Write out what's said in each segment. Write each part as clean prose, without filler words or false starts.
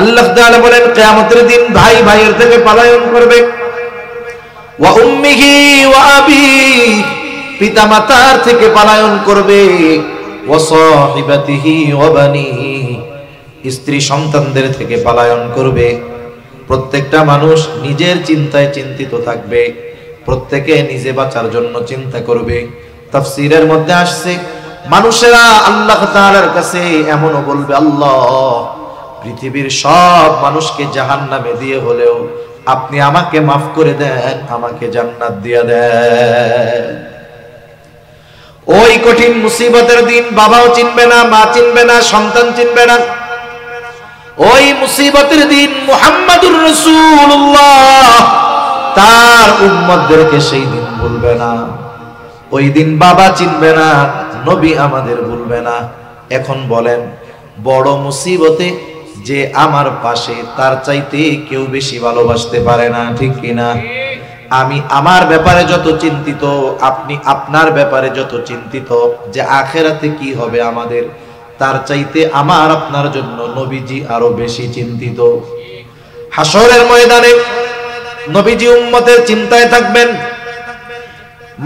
আল্লাহ তাআলা বলেন কিয়ামতের দিন ভাই ভাইয়ের থেকে পলায়ন করবে। ওয়া উম্মিহি ওয়া আবিহি, পিতামাতার থেকে পলায়ন করবে। ওয়া সাহিবাতিহি ওয়া বানিহি, স্ত্রী সন্তানদের থেকে পলায়ন করবে। প্রত্যেকটা মানুষ নিজের চিন্তায় চিন্তিত থাকবে, প্রত্যেকে নিজে বাঁচার জন্য চিন্তা করবে। তাফসীরের মধ্যে আসছে মানুষেরা আল্লাহ তাআলার কাছে এমনও বলবে, আল্লাহ, পৃথিবীর সব মানুষকে জাহান্নামে দিয়ে হলেও আপনি আমাকে মাফ করে দেন, আমাকে জান্নাত দিয়ে দেন। ওই কঠিন মুসিবতের দিন বাবাও চিনবে না, মা চিনবে না, সন্তান চিনবে না। ওই মুসিবতের দিন মুহাম্মাদুর রাসূলুল্লাহ তার উম্মতদেরকে সেই দিন ভুলবে না। ওই দিন বাবা চিনবে না, নবী আমাদের ভুলবে না। এখন বলেন, বড় মুসিবতে যে আমার পাশে, তার চাইতে কেউ বেশি ভালোবাসতে পারে না, ঠিক কিনা? আমি আমার ব্যাপারে যত চিন্তিত, আপনি আপনার ব্যাপারে যত চিন্তিত যে আখিরাতে কি হবে আমাদের, তার চাইতে আমার আপনার জন্য নবীজি আরো বেশি চিন্তিত। হাসরের ময়দানে নবীজি উম্মতের চিন্তায় থাকবেন।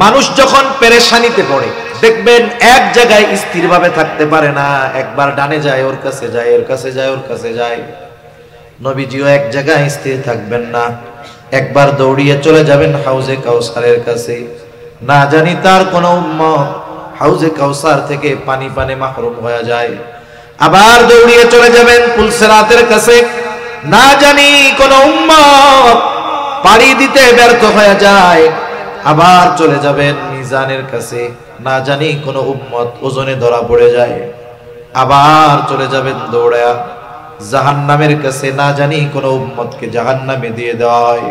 মানুষ যখন পেরেশানিতে পড়ে, দেখবেন এক জায়গায় স্থিরভাবে থাকতে পারে না, একবার ডানে যায়, ওর কাছে যায়, ওর কাছে যায়, ওর কাছে যায়। নবীজিও এক জায়গায় স্থির থাকবেন না, একবার দৌড়িয়ে চলে যাবেন হাউজে কাউসারের কাছে। না জানি তার কোন উম্মত হাউজে কাউসার থেকে পানি পানে মাহরুম হয়ে যায়। আবার দৌড়িয়ে চলে যাবেন পুলসিরাতের কাছে। না জানি কোন উম্মত পাড়ি দিতে ব্যর্থ হয়ে যায়। আবার চলে যাবেন মিজানের কাছে। না জানি কোন উম্মত ওজনে ধরা পড়ে যায়। আবার চলে যাবেন দৌড়া জাহান্নামের কাছে। না জানি কোন উম্মতকে জাহান্নামে দিয়ে দেওয়া হয়।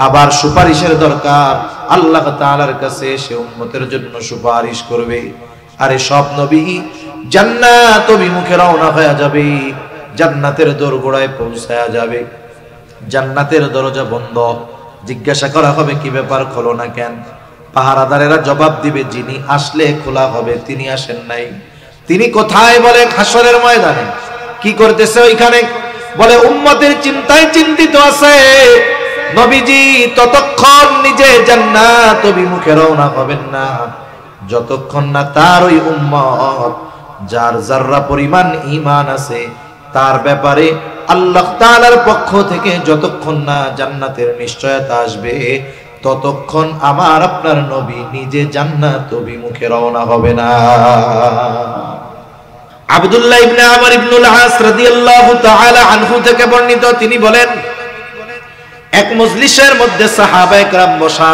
আবার সুপারিশের দরকার, আল্লাহ তাআলার কাছে সে উম্মতের জন্য সুপারিশ করবে। আরে সব নবী জান্নাত অভিমুখে রওনা হয়ে যাবে, জান্নাতের দোরগোড়ায় পৌঁছায়া যাবে। জান্নাতের দরজা বন্ধ, জিজ্ঞাসা করা হবে কি ব্যাপার, খোলো না কেন? পাহারাদারেরা জবাব দিবে, যিনি আসলে খোলা হবে, তিনি আসেন নাই। তিনি কোথায়? বলে হাসরের ময়দানে। কি করতেছে ওইখানে? বলে উম্মতের চিন্তায় চিন্তিত আছে। নবীজি ততক্ষণ নিজে জান্নাত অভিমুখে রওনা হবেন না, যতক্ষণ না তার ওই উম্মত যার যাররা পরিমাণ ঈমান আছে তার ব্যাপারে আল্লাহ তাআলার পক্ষ থেকে যতক্ষণ না জান্নাতের নিশ্চয়তা আসবে, ততক্ষণ আমার আপনার নবী নিজে জান্নাত অভিমুখে রওনা হবে না। আব্দুল্লাহ ইবনে আমর ইবনুল আস রাদিয়াল্লাহু তাআলা আনহু থেকে বর্ণিত, তিনি বলেন, এক মজলিসের মধ্যে সাহাবায়ে কেরাম বসা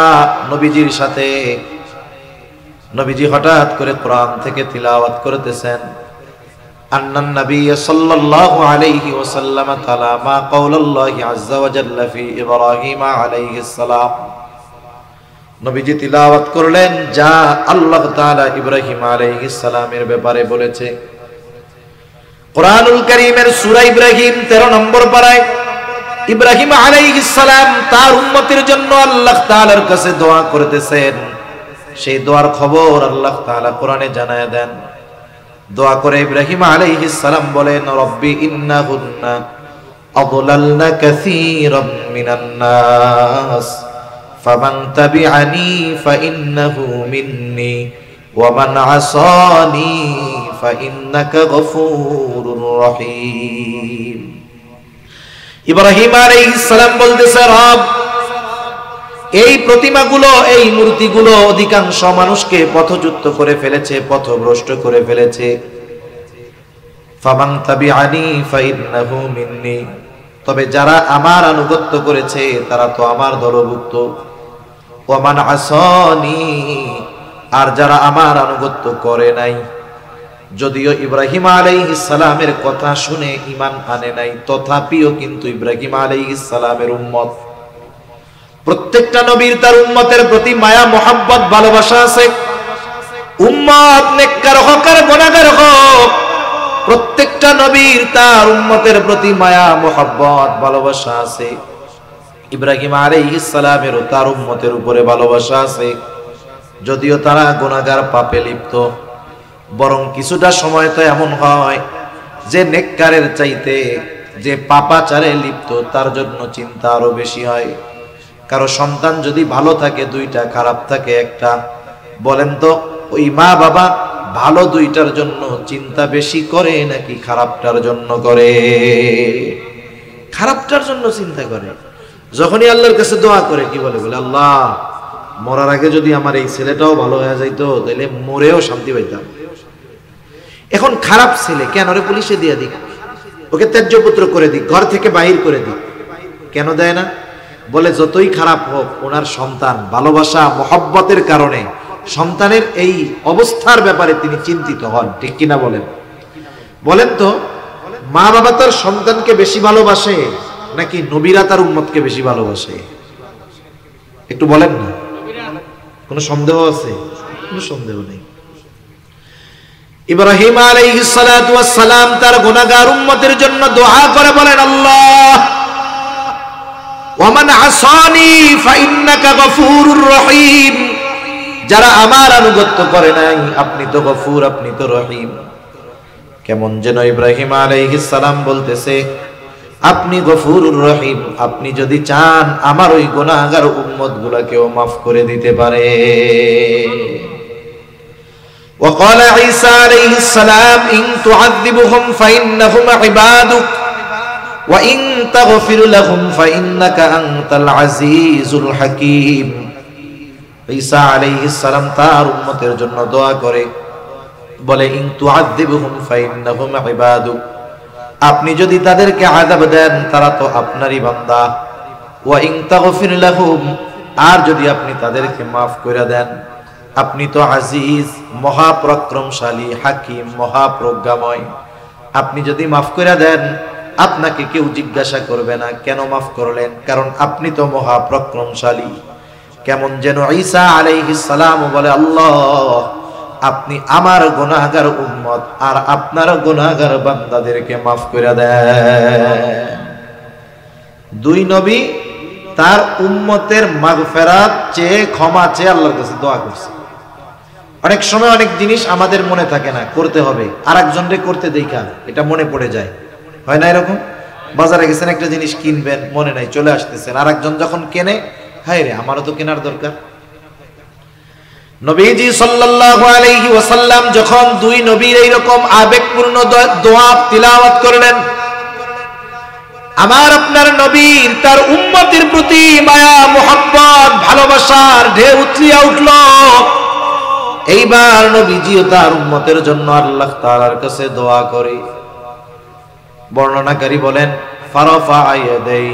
নবীজির সাথে। নবীজি হঠাৎ করে কোরআন থেকে তিলাওয়াত করতেছেন। আন্নান নবী সাল্লাল্লাহু আলাইহি ওয়াসাল্লাম তাআলা মা কাউলুল্লাহি আযজা ওয়া জাল্লা ফি ইব্রাহিম আলাইহিস সালাম। নবীজি তিলাওয়াত করলেন যা আল্লাহ তাআলা ইব্রাহিম আলাইহিস সালামের ব্যাপারে বলেছে। কোরআনুল কারীমের সূরা ইব্রাহিম 13 নম্বর পারায় ইব্রাহিম আলাইহিস সালাম তার উম্মতের জন্য আল্লাহ তাআলার কাছে দোয়া করতেছেন। সেই দোয়ার খবর আল্লাহ তাআলা কোরআনে জানায় দেন। দোয়া করে ইব্রাহিম আলাইহিস সালাম বলেন, রব্বি ইন্নাহুন্না আদলালনা কাসীরাম মিনান নাস ফামান তাবিআনি ফাইন্নাহু মিন্নি ওয়া মান আসানি ফাইন্নাকা গফুরুর রহিম। ইব্রাহিম আলাইহিস সালাম বলতেছে, রব, এই প্রতিমাগুলো, এই মূর্তিগুলো অধিকাংশ মানুষকে পথচ্যুত করে ফেলেছে, পথভ্রষ্ট করে ফেলেছে। ফামান তাবিআনি ফাইন্নাহু মিন্নি, তবে যারা আমার আনুগত্য করেছে তারা তো আমার দলভুক্ত। ওয়া মান আসানি, আর যারা আমার আনুগত্য করে নাই। যদিও ইব্রাহিম আলাইহিস সালামের কথা শুনে ঈমান আনে নাই, তথাপিও কিন্তু ইব্রাহিম আলাইহিস সালামের উম্মত। প্রত্যেকটা নবীর তার উম্মতের প্রতি মায়া, মোহাব্বত, ভালোবাসা আছে। উম্মত নেককার হোক আর গুনাহগার হোক, প্রত্যেকটা নবীর তার উম্মতের প্রতি মায়া, মোহাব্বত, ভালোবাসা আছে। ইব্রাহিম আলাইহিস সালামেরও তার উম্মতের উপরে ভালোবাসা আছে। যদিও তারা গুনাহগার, পাপে লিপ্ত, বরং কিছুটা সময় তো এমন হয় যে নেককারের চাইতে যে পাপাচারে লিপ্ত তার জন্য চিন্তা আরো বেশি হয়। কারো সন্তান যদি ভালো থাকে দুইটা, খারাপ থাকে একটা, বলেন তো ওই মা বাবা ভালো দুইটার জন্য চিন্তা বেশি করে নাকি খারাপটার জন্য করে? খারাপটার জন্য চিন্তা করে। যখনই আল্লাহর কাছে দোয়া করে কি বলে? বলে আল্লাহ মরার আগে যদি আমার এই ছেলেটাও ভালো হয়ে যাইতো তাহলে মরেও শান্তি পাইতাম। এখন খারাপ ছেলে কেন রে পুলিশে দিয়ে দিক, ওকে ত্যায্য পুত্র করে দিক, ঘর থেকে বাহির করে দিক, কেন দেয় না? বলে যতই খারাপ হোক ওনার সন্তান ভালোবাসা মহব্বতের কারণে সন্তানের এই অবস্থার ব্যাপারে তিনি চিন্তিত হন, ঠিক কিনা বলেন? বলেন তো মা বাবা তার সন্তানকে বেশি ভালোবাসে নাকি নবীরা তার উম্মতকে বেশি ভালোবাসে? একটু বলেন না, কোনো সন্দেহ আছে? কোনো সন্দেহ নেই। ইব্রাহিম আলাইহিস সালাতু ওয়াস সালাম তার গুনাহগার উম্মতের জন্য দোয়া করে বলেন আল্লাহ ওয়ামান আসানি ফাইন্নাকা গফুরুর রহিম, যারা আমার আনুগত্য করে নাই আপনি তো গফুর, আপনি তো রহিম। কেমন যেন ইব্রাহিম আলাইহিস সালাম বলতেছে আপনি গফুরুর রহিম, আপনি যদি চান আমার ওই গুনাহগার উম্মতগুলোকেও maaf করে দিতে পারে। وقال عيسى عليه السلام إن تعذبهم فإنهم عبادك وإن تغفر لهم فإنك أنت العزيز الحكيم। ঈসা আলাইহিস সালাম তার উম্মতের জন্য দোয়া করে বলে ইন তুআযিবহুম ফাইন্নাহুম ইবাদুক, আপনি যদি তাদেরকে আযাব দেন তারা তো আপনারই বান্দা, ওয়া ইন তাগফির লাহুম, আর যদি আপনি তাদেরকে maaf করে দেন আপনি তো আজিজ মহাপরাক্রমশালী, হাকিম মহাপ্রজ্ঞাময়। আপনি যদি maaf করে দেন আপনাকে কেউ জিজ্ঞাসা করবে না কেন maaf করলেন, কারণ আপনি তো মহাপরাক্রমশালী। কেমন যেন ঈসা আলাইহিস সালাম বলে আল্লাহ আপনি আমার গুনাহগার উম্মত আর আপনার গুনাহগার বান্দাদেরকে maaf করে দেন। দুই নবী তার উম্মতের মাগফিরাত চেয়ে ক্ষমা চেয়ে আল্লাহর কাছে দোয়া করছে। অনেক সময় অনেক জিনিস আমাদের মনে থাকে না, করতে হবে, আরেকজনকে করতে দেখা এটা মনে পড়ে যায়, হয় না এরকম? বাজারে গেছেন একটা জিনিস কিনবেন, মনে নাই, চলে আসতেছেন, আরেকজন যখন কেনে হায় রে আমারও তো কেনার দরকার। নবীজি সাল্লাল্লাহু আলাইহি ওয়াসাল্লাম যখন দুই নবীর এইরকম আবেগপূর্ণ দোয়া তিলাওয়াত করলেন, আমার আপনার নবীর তার উম্মতের প্রতি মায়া মুহাব্বত ভালোবাসার ঢেউ উথলিয়া উঠল। এইবার নবীজিও তার উম্মতের জন্য আল্লাহ তাআলার কাছে দোয়া করে। বর্ণনাকারী বলেন ফারাফা ইয়াদাই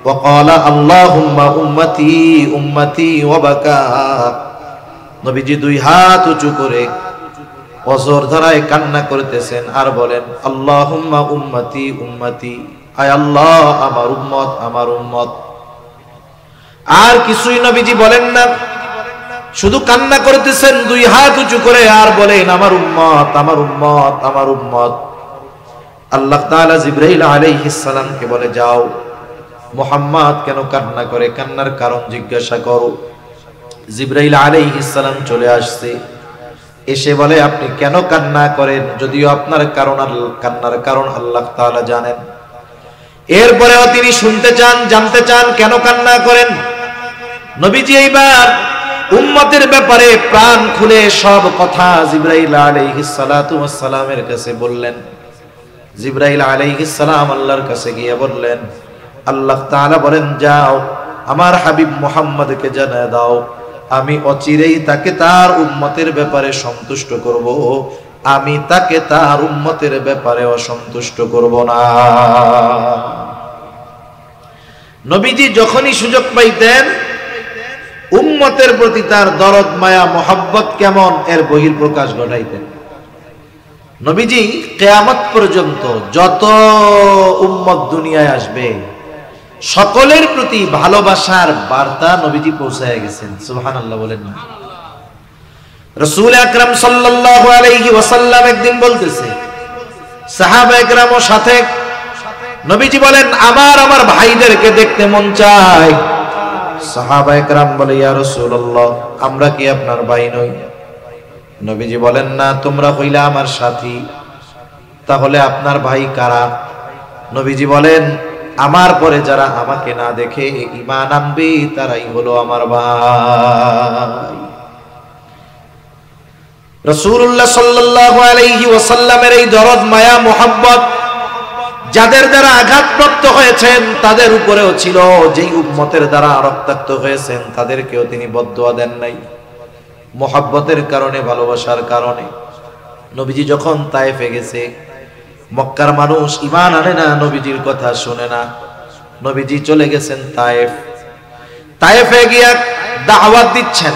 ওয়া ক্বালা আল্লাহুম্মা উম্মতি উম্মতি ওয়া বাকা। নবীজি দুই হাত উঁচু করে অজর ধারায় কান্না করতেছেন আর বলেন আল্লাহুম্মা উম্মতি উম্মতি, আয় আল্লাহ আমার উম্মত আমার উম্মত। আর কিছুই নবীজি বলেন না, শুধু কান্না করতেছেন দুই হাত উঁচু করে আর বলেন আমার উম্মত আমার উম্মত আমার উম্মত। আল্লাহ তাআলা জিবরাইল আলাইহিস সালামকে বলে যাও মুহাম্মদ কেন কান্না করে, কান্নার কারণ জিজ্ঞাসা করো। জিবরাইল আলাইহিস সালাম চলে আসছে, এসে বলে আপনি কেন কান্না করেন, যদিও আপনার কান্নার কারণ আল্লাহ তাআলা জানেন। এরপরেও তিনি শুনতে চান, জানতে চান কেন কান্না করেন। নবীজি এইবার উম্মতের ব্যাপারে প্রাণ খুলে সব কথা জিবরাইল আলাইহিস সালাতু ওয়াস সালামের কাছে বললেন। জিবরাইল আলাইহিস সালাম আল্লাহর কাছে গিয়ে বললেন আল্লাহ তাআলা বলেন যাও আমার হাবিব মুহাম্মদকে জানিয়ে দাও আমি অচিরেই তাকে তার উম্মতের ব্যাপারে সন্তুষ্ট করব, আমি তাকে তার উম্মতের ব্যাপারে অসন্তুষ্ট করব না। নবীজি যখনই সুযোগ পাইতেন উম্মতের প্রতি তার দরদ মায়া মোহাব্বত কেমন এর বহিঃপ্রকাশ ঘটাইতেন। নবীজি কিয়ামত পর্যন্ত যত উম্মত দুনিয়ায় আসবে সকলের প্রতি ভালোবাসার বার্তা নবীজি পৌঁছায় গেছেন। সুবহানাল্লাহ বলেন না? রাসূল আকরাম সাল্লাল্লাহু আলাইহি ওয়াসাল্লাম একদিন বলতেছে সাহাবায়ে কেরামের সাথে, নবীজি বলেন আমার ভাইদেরকে দেখতে মন চায়। সাহাবায়ে কেরাম বলে ইয়া রাসূলুল্লাহ আমরা কি আপনার ভাই নই? নবীজি বলেন না তোমরা হইলা আমার সাথী, তাহলে আপনার ভাই কারা? নবীজি বলেন, আমার পরে যারা আমাকে না দেখে ঈমান আনবে তারাই হলো আমার ভাই। রাসূলুল্লাহ সাল্লাল্লাহু আলাইহি ওয়াসাল্লামের এই দরদ, মায়া, মোহাব্বত যাদের দ্বারা আঘাতপ্রাপ্ত হয়েছেন তাদের উপরেও ছিল, যেই উম্মতের দ্বারা রক্তাক্ত হয়েছেন তাদেরকেও তিনি বদদুয়া দেন নাই। মোহাব্বতের কারণে, ভালোবাসার কারণে। নবীজি যখন তায়েফে গেছে, মক্কার মানুষ ঈমান আনে না, নবীজির কথা শুনে না। নবীজি চলে গেছেন তায়েফ। তায়েফে গিয়ে দাওয়াত দিচ্ছেন,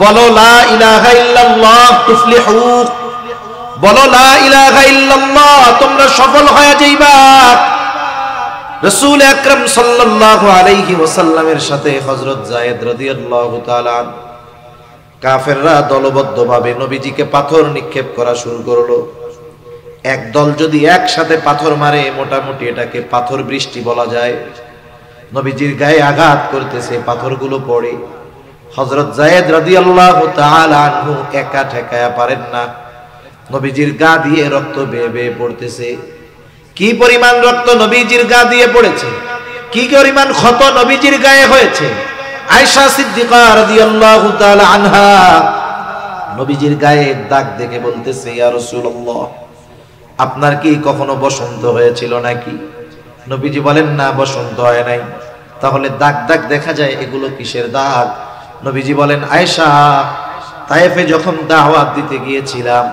বলো লা ইলাহা ইল্লাল্লাহ তুফলিহু, বলো লা ইলাহা ইল্লাল্লাহ, তোমরা সফল হয়ে যাইবা। রাসূল আকরাম সাল্লাল্লাহু আলাইহি ওয়াসাল্লামের সাথে হযরত যায়েদ রাদিয়াল্লাহু তাআলা, কাফেররা দলবদ্ধভাবে নবীজিকে পাথর নিক্ষেপ করা শুরু করলো। এক দল যদি একসাথে পাথর মারে, মোটামুটি এটাকে পাথর বৃষ্টি বলা যায়। নবীজির গায়ে আঘাত করতেছে, পাথরগুলো পড়ে। হযরত যায়েদ রাদিয়াল্লাহু তাআলা আনহু একা ঠেকায়া পারেন না, নবীজির গা দিয়ে রক্ত বেয়ে বেয়ে পড়তেছে। কি পরিমাণ রক্ত নবীজির গা দিয়ে পড়েছে, কি পরিমাণ ক্ষত নবীজির গায়ে হয়েছে। আয়েশা সিদ্দিকা রাদিয়াল্লাহু তাআলা আনহা নবীজির গায়ে দাগ দেখে বলতেছে, ইয়া রাসূলুল্লাহ, আপনার কি কখনো বসন্ত হয়েছিল নাকি? নবীজি বলেন, না, বসন্ত হয় নাই। তাহলে দাগ দাগ দেখা যায়, এগুলো কিসের দাগ? নবীজি বলেন, আয়েশা, তায়েফে যখন দাওয়াত দিতে গিয়েছিলাম,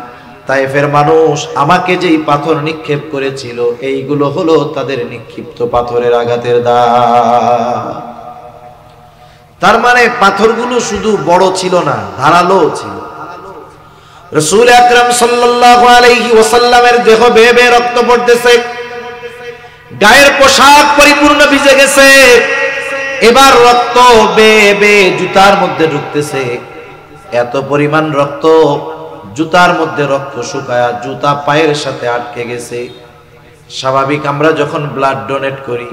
তায়েফের মানুষ আমাকে যেই পাথর নিক্ষেপ করেছিল, এইগুলো হলো তাদের নিক্ষিপ্ত পাথরের আঘাতের দাগ। তার মানে পাথরগুলো শুধু বড় ছিল না, ধারালো ছিল। রাসূল আকরাম সাল্লাল্লাহু আলাইহি ওয়াসাল্লামের দেহ বেয়ে বেয়ে রক্ত পড়তেছে, গায়ের পোশাক পরিপূর্ণ ভিজে গেছে। এবার রক্ত বেয়ে বেয়ে জুতার মধ্যে ঢুকতেছে। এত পরিমাণ রক্ত, জুতার মধ্যে রক্ত শুকায়া জুতা পায়ের সাথে আটকে গেছে। স্বাভাবিক আমরা যখন ব্লাড ডোনেট করি,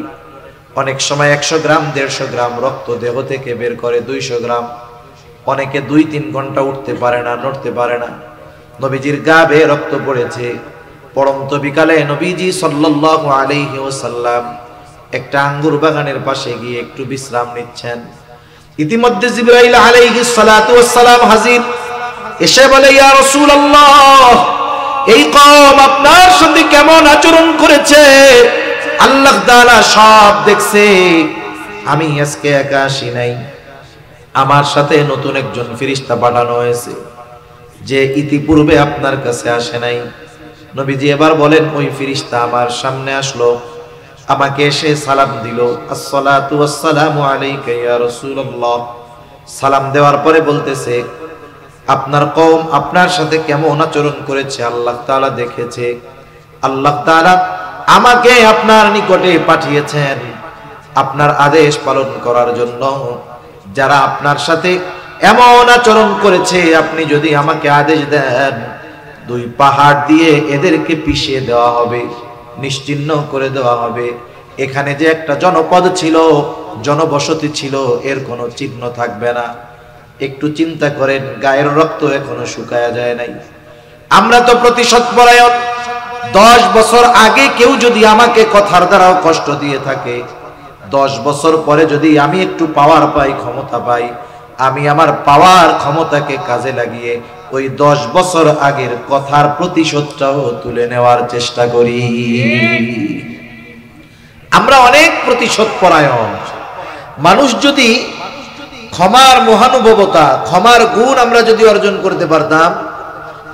অনেক সময় 100 গ্রাম 150 গ্রাম রক্ত দেহ থেকে বের করে, 200 গ্রাম। অনেকে 2-3 ঘন্টা উঠতে পারে না, নড়তে পারে না। নবীজির গা বেয়ে রক্ত পড়েছে। পড়ন্ত বিকালে নবীজি সাল্লাল্লাহু আলাইহি ওয়াসাল্লাম একটা আঙ্গুর বাগানের পাশে গিয়ে একটু বিশ্রাম নিচ্ছেন। ইতিমধ্যে জিবরাইল আলাইহিস সালাতু ওয়াস সালাম হাজির, এসে বলে, ইয়া রাসূলুল্লাহ, এই কওম আপনার সাথে কেমন আচরণ করেছে আল্লাহ তাআলা সব দেখছে। আমি আজকে একা আসি নাই, আমার সাথে নতুন একজন ফেরেশতা পাঠানো হয়েছে, যে ইতিপূর্বে আপনার কাছে আসে নাই। নবীজি এবার বলেন, ওই ফেরেশতা আমার সামনে আসলো, আমাকে এসে সালাম দিল, আসসালাতু ওয়াসসালামু আলাইকা ইয়া রাসূলুল্লাহ। সালাম দেওয়ার পরে বলতেছে, আপনার কওম আপনার সাথে কেমন আচরণ করেছে আল্লাহ তাআলা দেখেছে। আল্লাহ তাআলা আমাকে আপনার নিকটে পাঠিয়েছেন আপনার আদেশ পালন করার জন্য। যারা আপনার সাথে এমন আচরণ করেছে, আপনি যদি আমাকে আদেশ দেন, 2 পাহাড় দিয়ে এদেরকে পিষিয়ে দেওয়া হবে, নিশ্চিহ্ন করে দেওয়া হবে। এখানে যে একটা জনপদ ছিল, জনবসতি ছিল, এর কোনো চিহ্ন থাকবে না। একটু চিন্তা করেন, গায়ের রক্ত এখনো শুকায়া যায় নাই। আমরা তো প্রতিশোধ পরায়ণ। 10 বছর আগে কেউ যদি আমাকে কথার দ্বারাও কষ্ট দিয়ে থাকে, 10 বছর পরে যদি আমি একটু পাওয়ার পাই, ক্ষমতা পাই, আমি আমার পাওয়ার ক্ষমতাকে কাজে লাগিয়ে ওই 10 বছর আগের কথার প্রতিশোধটাও তুলে নেওয়ার চেষ্টা করি। আমরা অনেক প্রতিশোধ পরায়ণ মানুষ। যদি ক্ষমার মহানুভবতা, ক্ষমার গুণ আমরা যদি অর্জন করতে পারতাম,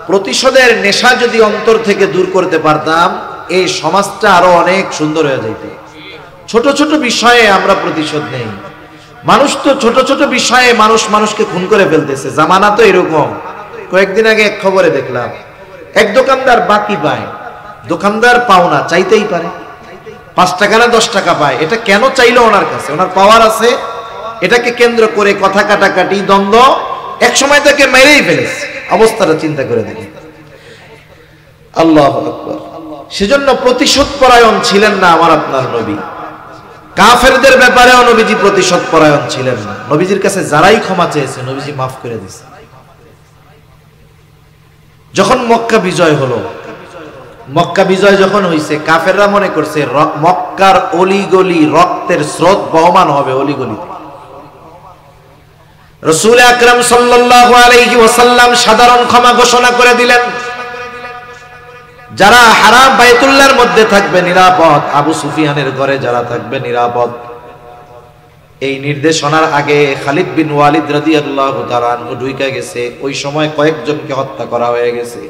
প্রতিশোধের নেশা যদি অন্তর থেকে দূর করতে পারতাম, এই সমাজটা আরো অনেক সুন্দর হয়ে যেত। ছোট ছোট বিষয়ে আমরা প্রতিশোধ নেই। মানুষ তো ছোট ছোট বিষয়ে মানুষকে খুন করে ফেলতেছে। জামানা তো এরকম। কয়েকদিন আগে এক খবরে দেখলাম, এক দোকানদার বাকি পায়, দোকানদার পাওনা চাইতেই পারে, 5 টাকা না 10 টাকা পায়। এটা কেন চাইলো ওনার কাছে? ওনার পাওয়ার আছে। এটাকে কেন্দ্র করে কথা কাটাকাটি, দ্বন্দ্ব, এক সময় তাকে মেরেই ফেলেছে। অবস্থাটা চিন্তা করে দেখি। আল্লাহু আকবার। সেজন্য প্রতিশোধ পরায়ণ ছিলেন না আমার আপনার নবী। কাফেরদের ব্যাপারেও নবীজি প্রতিশোধ পরায়ণ ছিলেন না। নবীজির কাছে যারাই ক্ষমা চেয়েছে, নবীজি মাফ করে দিয়েছে। যখন মক্কা বিজয় হলো, মক্কা বিজয় যখন হইছে কাফেররা মনে করছে মক্কার অলিগলি রক্তের স্রোত বহমান হবে অলিগলিতে। রাসূল আকরাম সাল্লাল্লাহু আলাইহি ওয়াসাল্লাম সাধারণ ক্ষমা ঘোষণা করে দিলেন, যারা হারাম বাইতুল্লাহর মধ্যে থাকবে নিরাপদ, আবু সুফিয়ানের ঘরে যারা থাকবে নিরাপদ। এই নির্দেশনার আগে খালিদ বিন ওয়ালিদ রাদিয়াল্লাহু তাআলা আনহু ঢুইকা গেছে, ওই সময় কয়েকজনকে হত্যা করা হয়ে গেছে।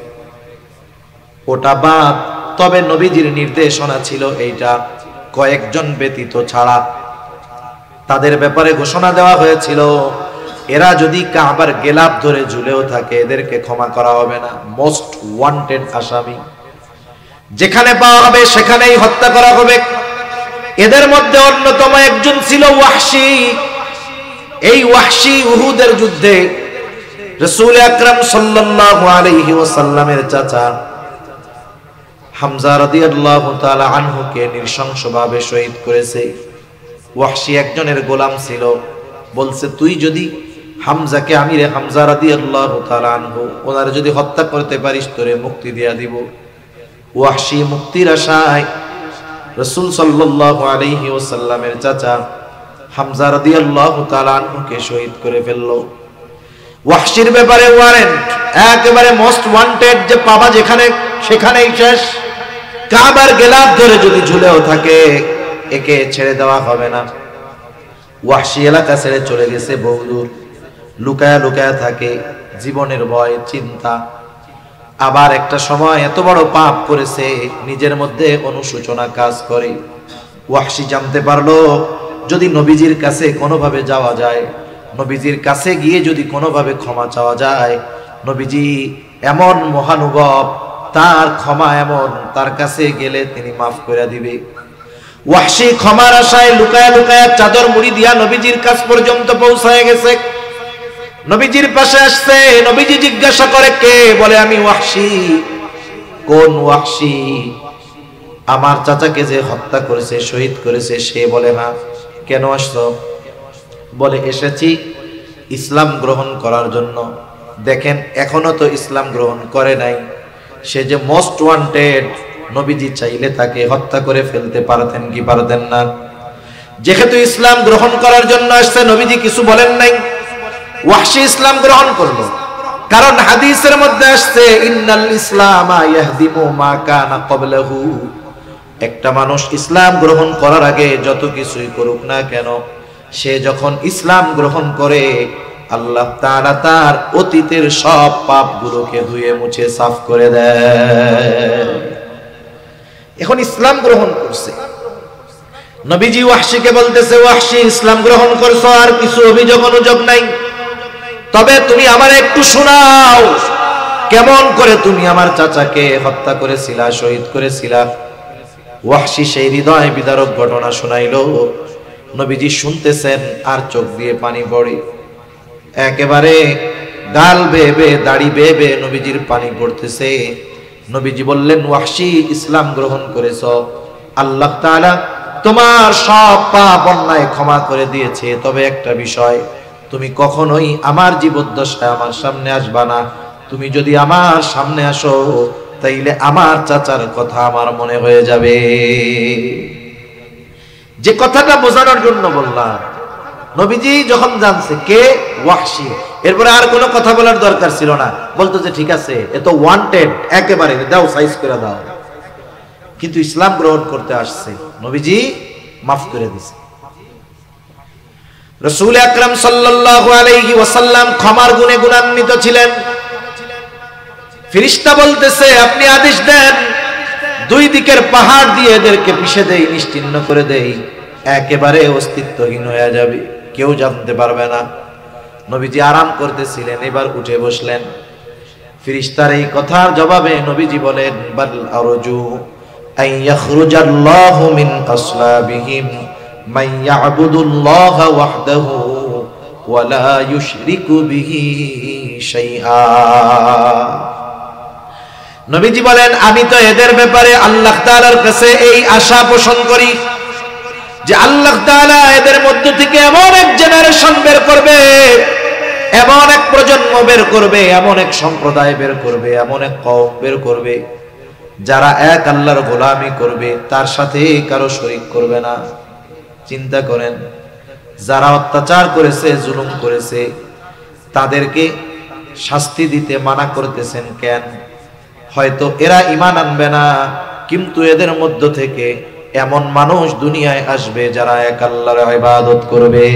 ওটা বাদ, তবে নবীজির নির্দেশনা ছিল এইটা, কয়েকজন ব্যতীত ছাড়া তাদের ব্যাপারে ঘোষণা দেওয়া হয়েছিল, এরা যদি কাবার গেলাপ ধরে ঝুলেও থাকে এদেরকে ক্ষমা করা হবে না। মোস্ট ওয়ান্টেড আসামি, যেখানে পাওয়া হবে সেখানেই হত্যা করা হবে। এদের মধ্যে অন্যতম একজন ছিল ওয়াহশী। এই ওয়াহশী উহুদের যুদ্ধে রাসূল আকরাম সাল্লাল্লাহু আলাইহি ওয়াসাল্লামের চাচা হামজা রাদিয়াল্লাহু তাআলা আনহুকে নৃশংসভাবে শহীদ করেছে। ওয়াহশী একজনের গোলাম ছিল, বলছে তুই যদি হামজাকে, আমিরে হামজা রাদিয়াল্লাহু তাআলা আনহু, ওনার যদি হত্যা করতে পারিস তোরে মুক্তি দিয়া দিব। ওয়াহশী মুক্তির আশায় রাসূল সাল্লাল্লাহু আলাইহি ওয়াসাল্লামের চাচা হামজা রাদিয়াল্লাহু তাআলা আনহুকে শহীদ করে ফেলল। ওয়াহশীর ব্যাপারে ওয়ারেন্ট, একেবারে মোস্ট ওয়ান্টেড, যে পাবা যেখানে সেখানেই শেষ। কাবার গেলাপ ধরে যদি ঝুলেও থাকে একে ছেড়ে দেওয়া হবে না। ওয়াহশী এলাকা ছেড়ে চলে গেছে বহুদূর, লুকায়া লুকায়া থাকে, জীবনের ভয় চিন্তা। আবার একটা সময় এত বড় পাপ করেছে, নিজের মধ্যে অনুশোচনা কাজ করে। ওয়াহশী জানতে পারলো যদি নবীজির কাছে কোনোভাবে যাওয়া যায়, নবীজির কাছে গিয়ে যদি কোনোভাবে ক্ষমা চাওয়া যায়, নবীজি এমন মহানুভব, তার ক্ষমা এমন, তার কাছে গেলে তিনি মাফ করে দিবে। ওয়াহশী ক্ষমার আশায় লুকায়া লুকায়া চাদর মুড়ি দিয়া নবীজির কাছ পর্যন্ত পৌঁছায় গেছে। নবীজির পাশে আসছে, নবীজি জিজ্ঞাসা করে কে? বলে আমি ওয়াহশী। কোন ওয়াহশী? আমার চাচাকে যে হত্যা করেছে, শহীদ করেছে সে। বলে না। কেন আসছো? বলে এসেছি ইসলাম গ্রহণ করার জন্য। দেখেন এখনো তো ইসলাম গ্রহণ করে নাই, সে যে মোস্ট ওয়ান্টেড, নবীজি চাইলে তাকে হত্যা করে ফেলতে পারতেন কি পারতেন না? যেহেতু ইসলাম গ্রহণ করার জন্য আসছে, নবীজি কিছু বলেন নাই। ওয়াহশী ইসলাম গ্রহণ করলো, কারণ হাদিসের মধ্যে আসছে ইন্নাল ইসলামা ইয়াহদিমু মা কানা ক্বাবলাহু। একটা মানুষ ইসলাম গ্রহণ করার আগে যত কিছুই করুক না কেন, সে যখন ইসলাম গ্রহণ করে আল্লাহ তাআলা তার অতীতের সব পাপগুলোকে ধুয়ে মুছে সাফ করে দেয়। এখন ইসলাম গ্রহণ করছে, নবীজি ওয়াহশীকে বলতেছে ওয়াহশী ইসলাম গ্রহণ করছো, আর কিছু অভিযোগ অনুযোগ নাই, তবে তুমি আমার একটু শোনাও কেমন করে তুমি আমার চাচাকে হত্যা করেছিলা, শহীদ করেছিলা। ওয়াহশী সেই হৃদয় বিদারক ঘটনা শোনাইল। নবীজি শুনতেছেন আর চোখ দিয়ে পানি পড়ে, একেবারে গাল বেয়ে বেয়ে, দাড়ি বেয়ে বেয়ে নবীজির পানি পড়তেছে। নবীজি বললেন ওয়াহশী ইসলাম গ্রহণ করেছ, আল্লাহ তাআলা তোমার সব পাপ অন্যায় ক্ষমা করে দিয়েছে, তবে একটা বিষয়, তুমি কখনোই আমার জীবদ্দশায় আমার সামনে আসবা না। তুমি যদি আমার সামনে আসো তাইলে আমার চাচার কথা আমার মনে হয়ে যাবে। যে কথাটা বোঝানোর জন্য বললাম, নবীজি যখন জানছে কে ওয়াহশী, এরপরে আর কোনো কথা বলার দরকার ছিল না, বলতো যে ঠিক আছে এ তো ওয়ান্টেড, একেবারে দাও, সাইজ করে দাও। কিন্তু ইসলাম গ্রহণ করতে আসছে, নবীজি মাফ করে দিয়েছে। রাসূল আকরাম সাল্লাল্লাহু আলাইহি ওয়াসাল্লাম ক্ষমার গুণে গুণান্বিত ছিলেন। ফেরেশতা বলতেছে আপনি আদেশ দেন, দুই দিকের পাহাড় দিয়ে এদেরকে পিষে দেই, নিশ্চিহ্ন করে দেই, একেবারে অস্তিত্বহীন হয়ে যাবে, কেউ জানতে পারবে না। নবীজি আরাম করতেছিলেন, এবার উঠে বসলেন। ফেরেশতার এই কথার জবাবে নবীজি বলেন বাল আরজু আন ইয়াখরুজাল্লাহু মিন আসলাবিহিম মান ইয়াবুদুল্লাহা ওয়াহদাহু ওয়া লা ইউশরিকু বিহি শাইআ। নবীজি বলেন আমি তো এদের ব্যাপারে আল্লাহ তাআলার কাছে এই আশা পোষণ করি যে আল্লাহ তাআলা এদের মধ্য থেকে এমন এক জেনারেশন বের করবে, এমন এক প্রজন্ম বের করবে, এমন এক সম্প্রদায় বের করবে, এমন এক কওম বের করবে যারা এক আল্লাহর গোলামি করবে তার সাথে কারো শরীক করবে না। চিন্তা করেন, যারা অত্যাচার করেছে, জুলুম করেছে, তাদেরকে শাস্তি দিতে মানা করতেছেন কেন? হয়তো এরা ঈমান আনবে না, কিন্তু এদের মধ্য থেকে এমন মানুষ দুনিয়ায় আসবে যারা এক আল্লাহর ইবাদত করবে।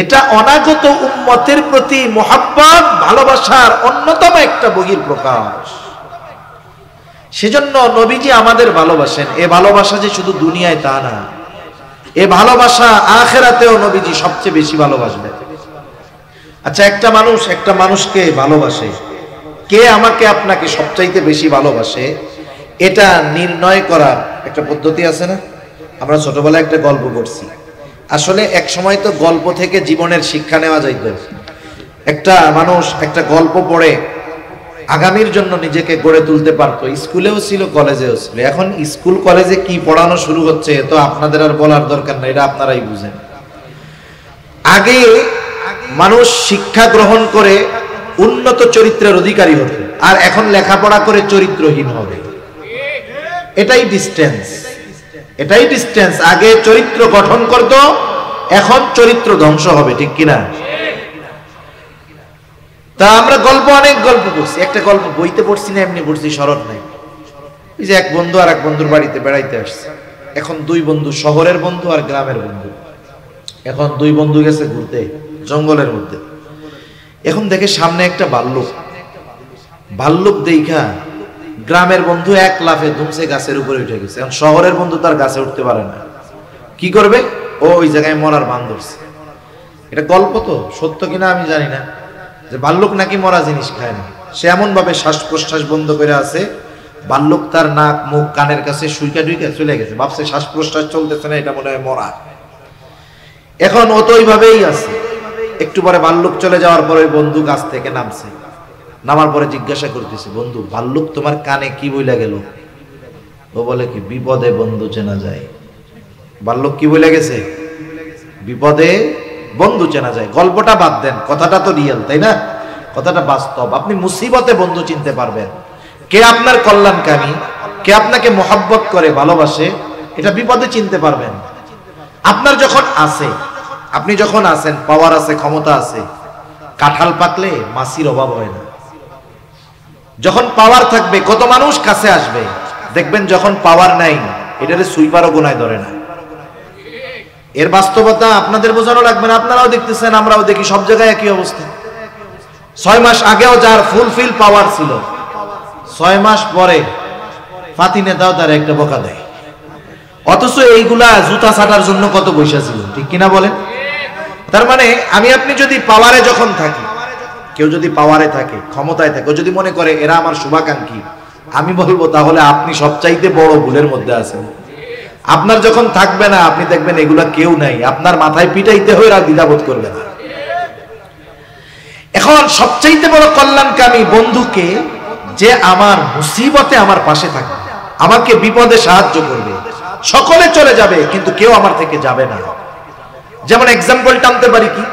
এটা অনাগত উম্মতের প্রতি মুহাব্বত, ভালোবাসার অন্যতম একটা বহিঃপ্রকাশ। সেজন্য নবীজি আমাদের ভালোবাসেন। এ ভালোবাসা যে শুধু দুনিয়ায় তা না, এ ভালোবাসা আখিরাতেও নবীজি সবচেয়ে বেশি ভালোবাসবে। আচ্ছা, একটা মানুষ একটা মানুষকে ভালোবাসে, কে আমাকে আপনাকে সবচাইতে বেশি ভালোবাসে, এটা নির্ণয় করার একটা পদ্ধতি আছে না? আমরা ছোটবেলায় একটা গল্প পড়ছি। আসলে এক সময় তো গল্প থেকে জীবনের শিক্ষা নেওয়া যাইত। একটা মানুষ একটা গল্প পড়ে আগামীর জন্য নিজেকে গড়ে তুলতে পারতো। স্কুলেও ছিল, কলেজেও ছিল। এখন স্কুল কলেজে কি পড়ানো শুরু হচ্ছে তো আপনাদের আর বলার দরকার নাই, এটা আপনারাই বুঝেন। আগে মানুষ শিক্ষা গ্রহণ করে উন্নত চরিত্রের অধিকারী হতো, আর এখন লেখাপড়া করে চরিত্রহীন হবে। এটাই ডিস্টেন্স, এটাই ডিস্টেন্স। আগে চরিত্র গঠন করত, এখন চরিত্র ধ্বংস হবে, ঠিক কিনা? তা আমরা গল্প, অনেক গল্প পড়ছি। একটা গল্প বইতে পড়ছি না, এমনি পড়ছি, স্মরণ নাই। এই যে এক বন্ধু আর এক বন্ধুর বাড়িতে বেড়াইতে আসছে। এখন দুই বন্ধু, শহরের বন্ধু আর গ্রামের বন্ধু। এখন দুই বন্ধু গেছে ঘুরতে জঙ্গলের মধ্যে। এখন দেখে সামনে একটা ভাল্লুক। ভাল্লুক দেখা গ্রামের বন্ধু এক লাফে ধুমসে গাছের উপরে উঠে গেছে। এখন শহরের বন্ধু তার গাছে উঠতে পারে না, কি করবে? ও ওই জায়গায় মরার বান ধরছে। এটা গল্প তো, সত্য কিনা আমি জানি না, যে ভাল্লুক নাকি মরা জিনিস খায় না। সে এমন ভাবে শ্বাস প্রশ্বাস বন্ধ করে আছে, ভাল্লুক তার নাক মুখ কানের কাছে সুইকা ডুইকা চলে গেছে। ভাবছে শ্বাস প্রশ্বাস চলতেছে না, এটা মনে হয় মরা। এখন ও তো ওইভাবেই আছে। একটু পরে ভাল্লুক চলে যাওয়ার পরে বন্ধু গাছ থেকে নামছে। নামার পরে জিজ্ঞাসা করতেছে, বন্ধু ভাল্লুক তোমার কানে কি বইলা গেল? ও বলে কি, বিপদে বন্ধু চেনা যায়। ভাল্লুক কি বইলা গেছে? বিপদে বন্ধু চেনা যায়। গল্পটা বাদ দেন, কথাটা তো রিয়েল, তাই না? কথাটা বাস্তব। আপনি মুসিবতে বন্ধু চিনতে পারবেন, কে আপনার কল্যাণকামী, কে আপনাকে মহব্বত করে, ভালোবাসে, এটা বিপদে চিনতে পারবেন। আপনার যখন আছে, আপনি যখন আছেন, পাওয়ার আছে, ক্ষমতা আছে, কাঁঠাল পাকলে মাছির অভাব হয় না। যখন পাওয়ার থাকবে, কত মানুষ কাছে আসবে। দেখবেন যখন পাওয়ার নাই, এটারে সুইপারও গোনায় ধরে না। এর বাস্তবতা আপনাদের বোঝানো লাগবে না, আপনারাও দেখতেছেন, আমরাও দেখি, সব জায়গায় একই অবস্থা। 6 মাস আগেও যার ফুলফিল পাওয়ার ছিল, 6 মাস পরে ফাতি নেতাও তার একটা বকা দেয়। অথচ এইগুলা জুতা ছাটার জন্য কত পয়সা ছিল, ঠিক কিনা বলেন? তার মানে আমি আপনি যদি পাওয়ারে যখন থাকি, কেউ যদি পাওয়ারে থাকে, ক্ষমতায় থাকে, ও যদি মনে করে এরা আমার শুভাকাঙ্ক্ষী, আমি বলবো তাহলে আপনি সবচাইতে বড় ভুলের মধ্যে আছেন। আপনার যখন থাকবে না, আপনি দেখবেন এগুলা কেউ নাই, আপনার মাথায় পিটাইতে হয়ে আর দ্বিধাবোধ করবে না। এখন সবচাইতে বড় কল্যাণকামী বন্ধুকে, যে আমার মুসিবতে আমার পাশে থাকবে, আমাকে বিপদে সাহায্য করবে। সকলে চলে যাবে কিন্তু কেউ আমার থেকে যাবে না। যেমন এক্সাম্পল টানতে পারি কি,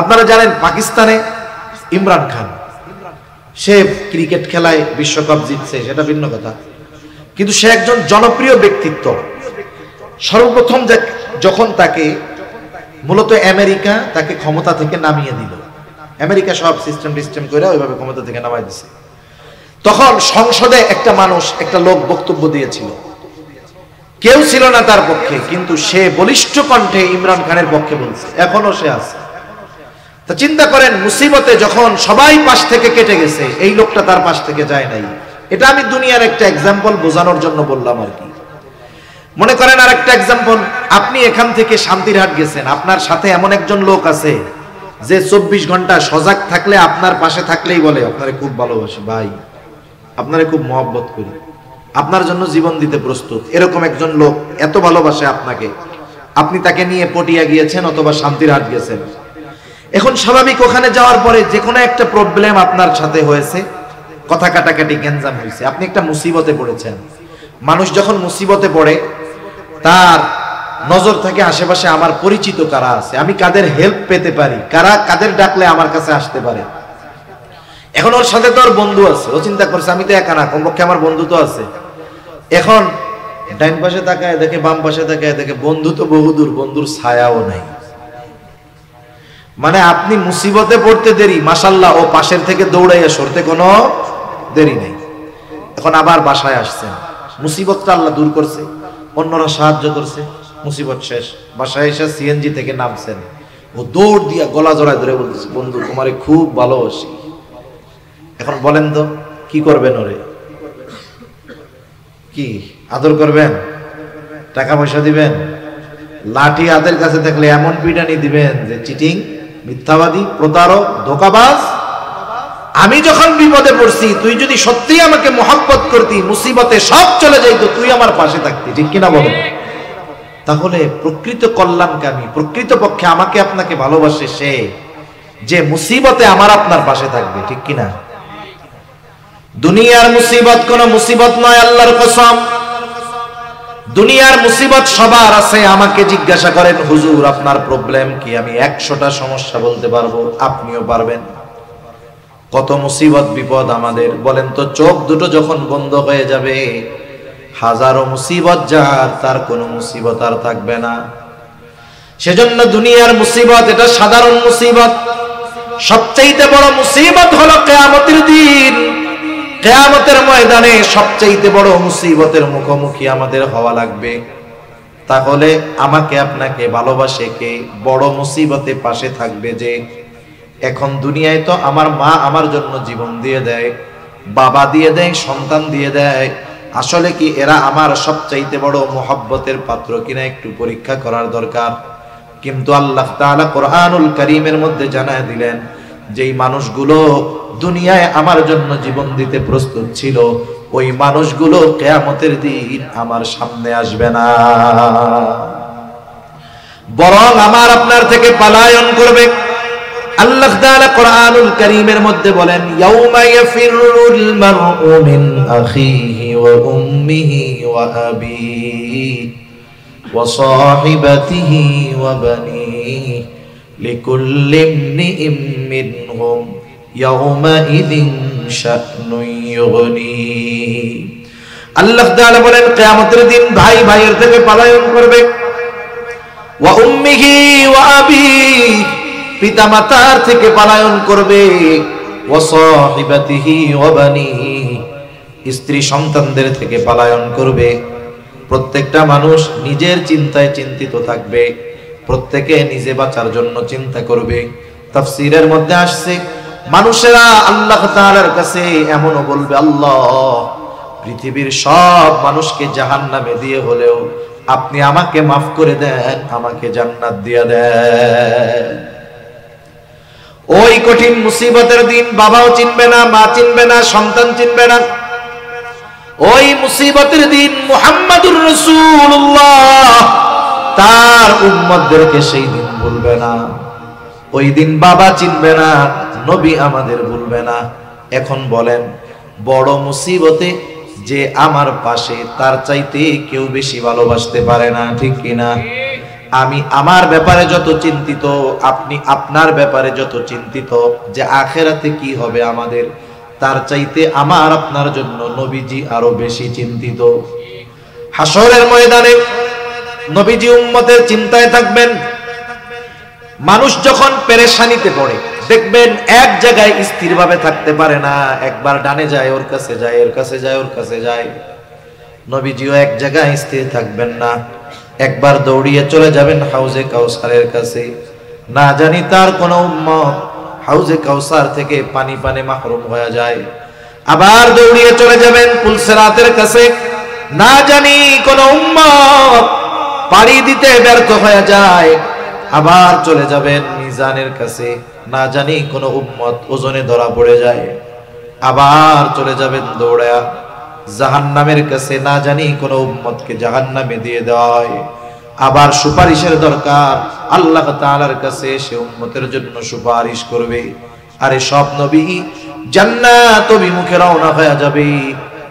আপনারা জানেন পাকিস্তানে ইমরান খান, সে ক্রিকেট খেলায় বিশ্বকাপ জিতছে, সেটা ভিন্ন কথা, কিন্তু সে একজন জনপ্রিয় ব্যক্তিত্ব। সর্বপ্রথম যখন তাকে মূলত আমেরিকা তাকে ক্ষমতা থেকে নামিয়ে দিল, আমেরিকা সব সিস্টেম করে ওইভাবে ক্ষমতা থেকে নামাই দিছে, তখন সংসদে একটা মানুষ, একটা লোক বক্তব্য দিয়েছিল, কেউ ছিল না তার পক্ষে, কিন্তু সে বলিষ্ঠ কণ্ঠে ইমরান খানের পক্ষে বলছে, এখনো সে আছে। তা চিন্তা করেন, মুসিবতে যখন সবাই পাশ থেকে কেটে গেছে, এই লোকটা তার পাশ থেকে যায় নাই। এটা আমি দুনিয়ার একটা এক্সাম্পল বোঝানোর জন্য বললাম আর কি। মনে করেন আর একটা এক্সাম্পল, আপনি এখান থেকে শান্তিরহাট গেছেন, আপনার সাথে এমন একজন লোক আছে যে 24 ঘন্টা সজাগ থাকলে, আপনার পাশে থাকলেই বলে আপনারে খুব ভালোবাসি ভাই, আপনারে খুব মহব্বত করি, আপনার জন্য জীবন দিতে প্রস্তুত। এরকম একজন লোক এত ভালোবাসে আপনাকে, আপনি তাকে নিয়ে পটিয়া গিয়েছেন অথবা শান্তিরহাট গেছেন। এখন স্বাভাবিক ওখানে যাওয়ার পরে যে কোনো একটা প্রবলেম আপনার সাথে হয়েছে, কথা কাটাকাটি গ্যাঞ্জাম হয়েছে, আপনি একটা মুসিবতে পড়েছেন। মানুষ যখন মুসিবতে পড়ে, তার নজর থাকে আশেপাশে আমার পরিচিত কারা আছে, আমি কাদের হেল্প পেতে পারি, কারা কাদের ডাকলে আমার কাছে আসতে পারে। এখন ওর সাথে তো ওর বন্ধু আছে, ও চিন্তা করছে আমি তো একা না, কমপক্ষে আমার বন্ধু তো আছে। এখন ডাইন পাশে তাকায় দেখে, বাম পাশে তাকায় দেখে, বন্ধু তো বহুদূর, বন্ধুর ছায়াও নাই। মানে আপনি মুসিবতে পড়তে দেরি, মাশাআল্লাহ ও পাশের থেকে দৌড়াইয়া সরতে কোনো দেরি নেই। এখন আবার বাসায় আসছেন, মুসিবতটা আল্লাহ দূর করছে, অন্যরা সাহায্য করছে, মুসিবত শেষ। বাসায় এসে সিএনজি থেকে নামছেন, ও দৌড় দিয়া গলা জড়ায় ধরে বলতেছে, বন্ধু তোমারে খুব ভালোবাসি। এখন বলেন তো কি করবেন? ওরে কি আদর করবেন? টাকা পয়সা দিবেন? লাঠি হাতের কাছে থাকলে এমন পিটানি দিবেন যে চিটিং, মিথ্যাবাদী, প্রতারক, ধোঁকাবাজ। আমি যখন বিপদে পড়ছি, তুই যদি সত্যি আমাকে মহব্বত করতি, মুসিবতে সব চলে যাইতো, তুই আমার পাশে থাকতি, ঠিক কিনা বলেন? তাহলে প্রকৃত কল্যাণকামী, প্রকৃত পক্ষে আমাকে আপনাকে ভালোবাসে সে যে মুসিবতে আমার আপনার পাশে থাকবে, ঠিক কিনা? দুনিয়ার মুসিবত কোন মুসিবত নয়, আল্লাহর কসম। দুনিয়ার মুসিবত সবার আছে। আমাকে জিজ্ঞাসা করেন, হুজুর আপনার প্রবলেম কি? আমি 100টা সমস্যা বলতে পারবো, আপনিও পারবেন। কত মুসিবত বিপদ আমাদের, বলেন তো। চোখ দুটো যখন বন্ধ হয়ে যাবে, হাজারো মুসিবত যার, তার কোনো মুসিবত আর থাকবে না। সেজন্য দুনিয়ার মুসিবত এটা সাধারণ মুসিবত। সবচেয়ে বড় মুসিবত হলো কিয়ামতের দিন। কিয়ামতের ময়দানে সবচেয়ে বড় মুসিবতের মুখোমুখি আমাদের হওয়া লাগবে। তাহলে আমাকে আপনাকে ভালোবাসে কে? বড় মুসিবতে পাশে থাকবে যে। এখন দুনিয়ায় তো আমার মা আমার জন্য জীবন দিয়ে দেয়, বাবা দিয়ে দেয়, সন্তান দিয়ে দেয়। আসলে কি এরা আমার সবচাইতে বড় মোহাব্বতের পাত্র কিনা একটু পরীক্ষা করার দরকার। কিন্তু আল্লাহ তাআলা কোরআনুল কারীমের মধ্যে জানায় দিলেন, যেই মানুষগুলো দুনিয়ায় আমার জন্য জীবন দিতে প্রস্তুত ছিল, ওই মানুষগুলো কিয়ামতের দিন আমার সামনে আসবে না, বরং আমার আপনার থেকে পলায়ন করবে। আল্লাহ তাআলা কোরআনুল কারীমের মধ্যে বলেন, ইয়াউমা ইয়াফিরুল মারউ মিন আখিহি ওয়া উম্মিহি ওয়া আবিহি ওয়া সাহিবাতিহি ওয়া বানিহি লিকুল্লি ইমরিইম মিনহুম ইয়াউমাইযিন শা'নুন ইউগনি। আল্লাহ তাআলা বলেন, কিয়ামতের দিন ভাই ভাইয়ের থেকে পলায়ন করবে। ওয়া উম্মিহি ওয়া আবিহি, পিতামাতার থেকে পলায়ন করবে। ওয়া সাহিবাতিহি ওয়া বানিহি, স্ত্রী সন্তানদের থেকে পলায়ন করবে। প্রত্যেকটা মানুষ নিজের চিন্তায় চিন্তিত থাকবে, প্রত্যেকে নিজে বাঁচার জন্য চিন্তা করবে। তাফসীরের মধ্যে আসছে, মানুষেরা আল্লাহ তাআলার কাছে এমনও বলবে, আল্লাহ পৃথিবীর সব মানুষকে জাহান্নামে দিয়ে হলেও আপনি আমাকে মাফ করে দেন, আমাকে জান্নাত দিয়ে দেন। ওই কঠিন মুসিবতের দিন বাবাও চিনবে না, মা চিনবে না, সন্তান চিনবে না। ওই মুসিবতের দিন মুহাম্মাদুর রাসূলুল্লাহ তার উম্মতদেরকে সেই দিন ভুলবে না। ওই দিন বাবা চিনবে না, নবী আমাদের ভুলবে না। এখন বলেন, বড় মুসিবতে যে আমার পাশে, তার চাইতে কেউ বেশি ভালোবাসতে পারে না, ঠিক কিনা? আমি আমার ব্যাপারে যত চিন্তিত, আপনি আপনার ব্যাপারে যত চিন্তিত যে আখিরাতে কি হবে আমাদের, তার চাইতে আমার আপনার জন্য নবীজি আরো বেশি চিন্তিত। হাসরের ময়দানে নবীজি উম্মতের চিন্তায় থাকবেন। মানুষ যখন পেরেশানিতে পড়ে, দেখবেন এক জায়গায় স্থিরভাবে থাকতে পারে না, একবার ডানে যায়, ওর কাছে যায়, ওর কাছে যায়, ওর কাছে যায়। নবীজিও এক জায়গায় স্থির থাকবেন না, একবার দৌড়িয়ে চলে যাবেন হাউজে কাউসারের কাছে। না জানি তার কোন উম্মত হাউজে কাউসার থেকে পানি পানে মাহরুম হয়ে যায়। আবার দৌড়িয়ে চলে যাবেন পুলসিরাতের কাছে। না জানি কোন উম্মত পাড়ি দিতে ব্যর্থ হয়ে যায়। আবার চলে যাবেন মিজানের কাছে। না জানি কোন উম্মত ওজনে ধরা পড়ে যায়। আবার চলে যাবেন দৌড়া জাহান্নামের কাছে। না জানি কোন উম্মতকে জাহান্নামে দিয়ে দেওয়া হয়। আবার সুপারিশের দরকার, আল্লাহ তাআলার কাছে সে উম্মতের জন্য সুপারিশ করবে। আরে সব নবী জান্নাত অভিমুখে রওনা হয়ে যাবে,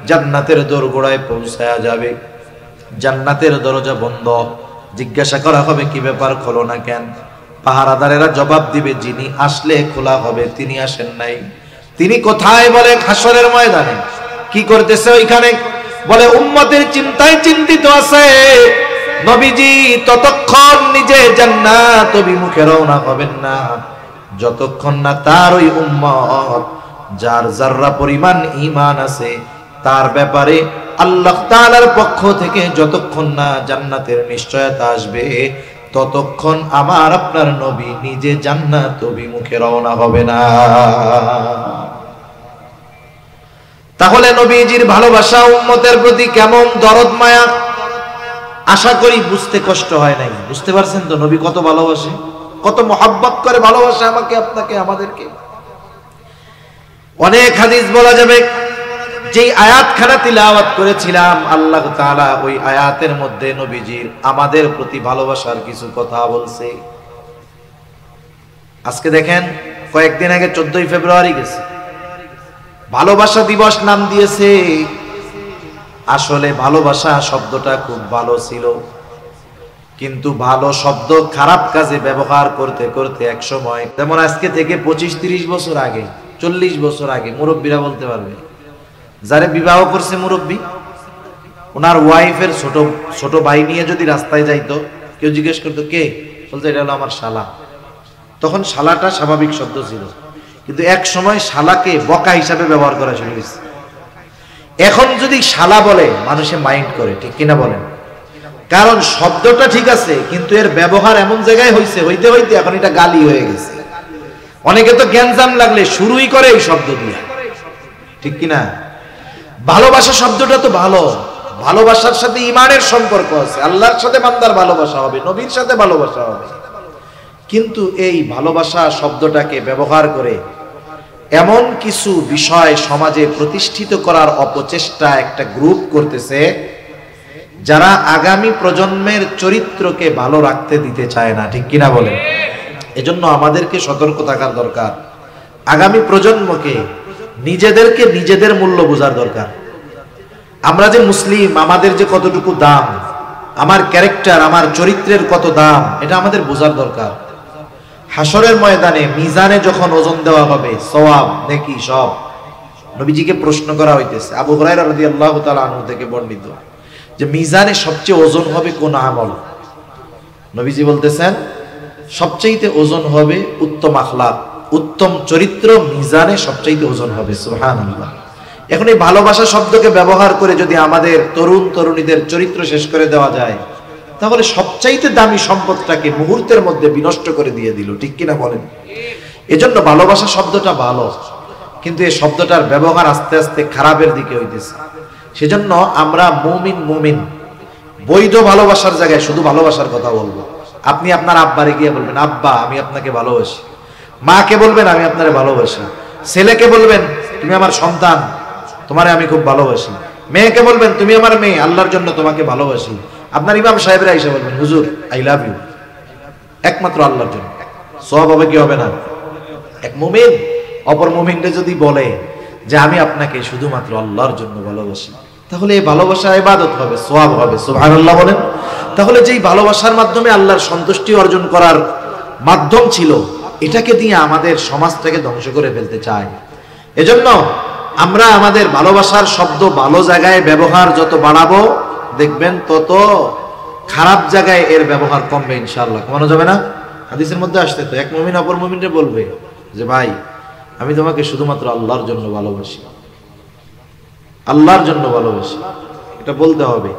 জান্নাতের দোরগোড়ায় পৌঁছায়া যাবে। জান্নাতের দরজা বন্ধ। জিজ্ঞাসা করা হবে, কি ব্যাপার, খোলো না কেন? পাহারাদারেরা জবাব দিবে, যিনি আসলে খোলা হবে, তিনি আসেন নাই। তিনি কোথায়? বলে হাসরের ময়দানে। কি করতেছে ওইখানে? বলে উম্মতের চিন্তায় চিন্তিত আছে। নবীজি ততক্ষণ নিজে জান্নাত অভিমুখে রওনা হবেন না যতক্ষণ না তার ওই উম্মত যার যাররা পরিমাণ ঈমান আছে তার ব্যাপারে আল্লাহ তাআলার পক্ষ থেকে যতক্ষণ না জান্নাতের নিশ্চয়তা আসবে ততক্ষণ আমার আপনার নবী নিজে জান্নাত অভিমুখে রওনা হবে না। তাহলে নবীজির ভালোবাসা উম্মতের প্রতি কেমন দরদ মায়া, আশা করি বুঝতে কষ্ট হয় নাই। বুঝতে পারছেন তো নবী কত ভালোবাসে, কত মহব্বত করে ভালোবাসে আমাকে, আপনাকে, আমাদেরকে। অনেক হাদিস বলা যাবে। যেই আয়াতখানা তিলাওয়াত করেছিলাম আল্লাহ তাআলা ওই আয়াতের মধ্যে নবীজির আমাদের প্রতি ভালোবাসার কিছু কথা বলছে। আজকে দেখেন কয়েকদিন আগে 14ই ফেব্রুয়ারি গেছে, ভালোবাসা দিবস নাম দিয়েছে। আসলে ভালোবাসা শব্দটা খুব ভালো ছিল, কিন্তু ভালো শব্দ খারাপ কাজে ব্যবহার করতে করতে এক সময়, যেমন আজকে থেকে 25-30 বছর আগে, 40 বছর আগে, মুরব্বীরা বলতে পারবে, যারে বিবাহ করছে মুরব্বী, ওনার ওয়াইফের ছোট ছোট ভাই নিয়ে যদি রাস্তায় যাইতো, কেউ জিজ্ঞেস করতো কে, বলতো এটা হলো আমার শালা। তখন শালাটা স্বাভাবিক শব্দ ছিল, কিন্তু এক সময় শালাকে বকা হিসাবে ব্যবহার করা শুরু হয়েছে। এখন যদি শালা বলে মানুষে মাইন্ড করে, ঠিক কিনা বলেন? কারণ শব্দটা ঠিক আছে, কিন্তু এর ব্যবহার এমন জায়গায় হইতে হইতে এখন এটা গালি হয়ে গেছে। অনেকে তো জ্ঞানজাম লাগলে শুরুই করে এই শব্দ দিয়ে, ঠিক কিনা? ভালোবাসা শব্দটা তো ভালো, ভালোবাসার সাথে ঈমানের সম্পর্ক আছে, আল্লাহর সাথে বান্দার ভালোবাসা হবে, নবীর সাথে ভালোবাসা হবে। কিন্তু এই ভালোবাসা শব্দটাকে ব্যবহার করে এমন কিছু বিষয় সমাজে প্রতিষ্ঠিত করার অপচেষ্টা একটা গ্রুপ করতেছে, যারা আগামী প্রজন্মের চরিত্রকে ভালো রাখতে দিতে চায় না, ঠিক কিনা বলেন? এজন্য আমাদেরকে সতর্ক থাকার দরকার। আগামী প্রজন্মকে, নিজেদেরকে নিজেদের মূল্য বোঝার দরকার। আমরা যে মুসলিম, আমাদের যে কতটুকু দাম, আমার ক্যারেক্টার, আমার চরিত্রের কত দাম, এটা আমাদের বোঝার দরকার। হাসরের ময়দানে মিজানে যখন ওজন দেওয়া হবে, সওয়াব নেকি সব, নবীজিকে প্রশ্ন করা হইতেছে। আবু হুরায়রা রাদিয়াল্লাহু তাআলা আনহু থেকে বর্ণিত যে মিজানে সবচেয়ে ওজন হবে কোন আমল? নবীজি বলতেছেন সবচেয়ে ওজন হবে উত্তম আখলাক, উত্তম চরিত্র মিজানে সবচেয়ে ওজন হবে। সুবহানাল্লাহ। এখন এই ভালোবাসা শব্দকে ব্যবহার করে যদি আমাদের তরুণ তরুণীদের চরিত্র শেষ করে দেওয়া যায়, তাহলে সবচাইতে দামি সম্পদটাকে মুহূর্তের মধ্যে বিনষ্ট করে দিয়ে দিল, ঠিক কিনা বলেন? এজন্য ভালোবাসা শব্দটা ভালো, কিন্তু এই শব্দটার ব্যবহার আস্তে আস্তে খারাপের দিকে হইতেছে। সেজন্য আমরা মুমিন বৈধ ভালোবাসার জায়গায় শুধু ভালোবাসার কথা বলবো। আপনি আপনার আব্বারে গিয়ে বলবেন আব্বা আমি আপনাকে ভালোবাসি, মাকে বলবেন আমি আপনারে ভালোবাসি, ছেলেকে বলবেন তুমি আমার সন্তান, তোমারে আমি খুব ভালোবাসি, মেয়েকে বলবেন তুমি আমার মেয়ে, আল্লাহর জন্য তোমাকে ভালোবাসি। আপনার ইমাম সাহেবরা এসে বলবেন হুজুর আই লাভ ইউ, একমাত্র আল্লাহর জন্য। সওয়াব হবে কি হবে না? এক মুমিন অপর মুমিনকে যদি বলে যে আমি আপনাকে শুধুমাত্র আল্লাহর জন্য ভালোবাসি, তাহলে এই ভালোবাসা ইবাদত হবে, সওয়াব হবে। সুবহানাল্লাহ বলেন। তাহলে যেই ভালোবাসার মাধ্যমে আল্লাহর সন্তুষ্টি অর্জন করার মাধ্যম ছিল, এটাকে দিয়ে আমাদের সমাজটাকে ধ্বংস করে ফেলতে চায়। এজন্য আমরা আমাদের ভালোবাসার শব্দ ভালো জায়গায় ব্যবহার যত বাড়াবো, দেখবেন তত খারাপ জায়গায় এর ব্যবহার কমবে ইনশাআল্লাহ। কমানো যাবে না? হাদিসের মধ্যে আসতে তো এক মুমিন অপর মুমিনকে বলবে যে ভাই আমি তোমাকে শুধুমাত্র আল্লাহর জন্য ভালোবাসি, আল্লাহর জন্য ভালোবাসি, এটা বলতে হবে।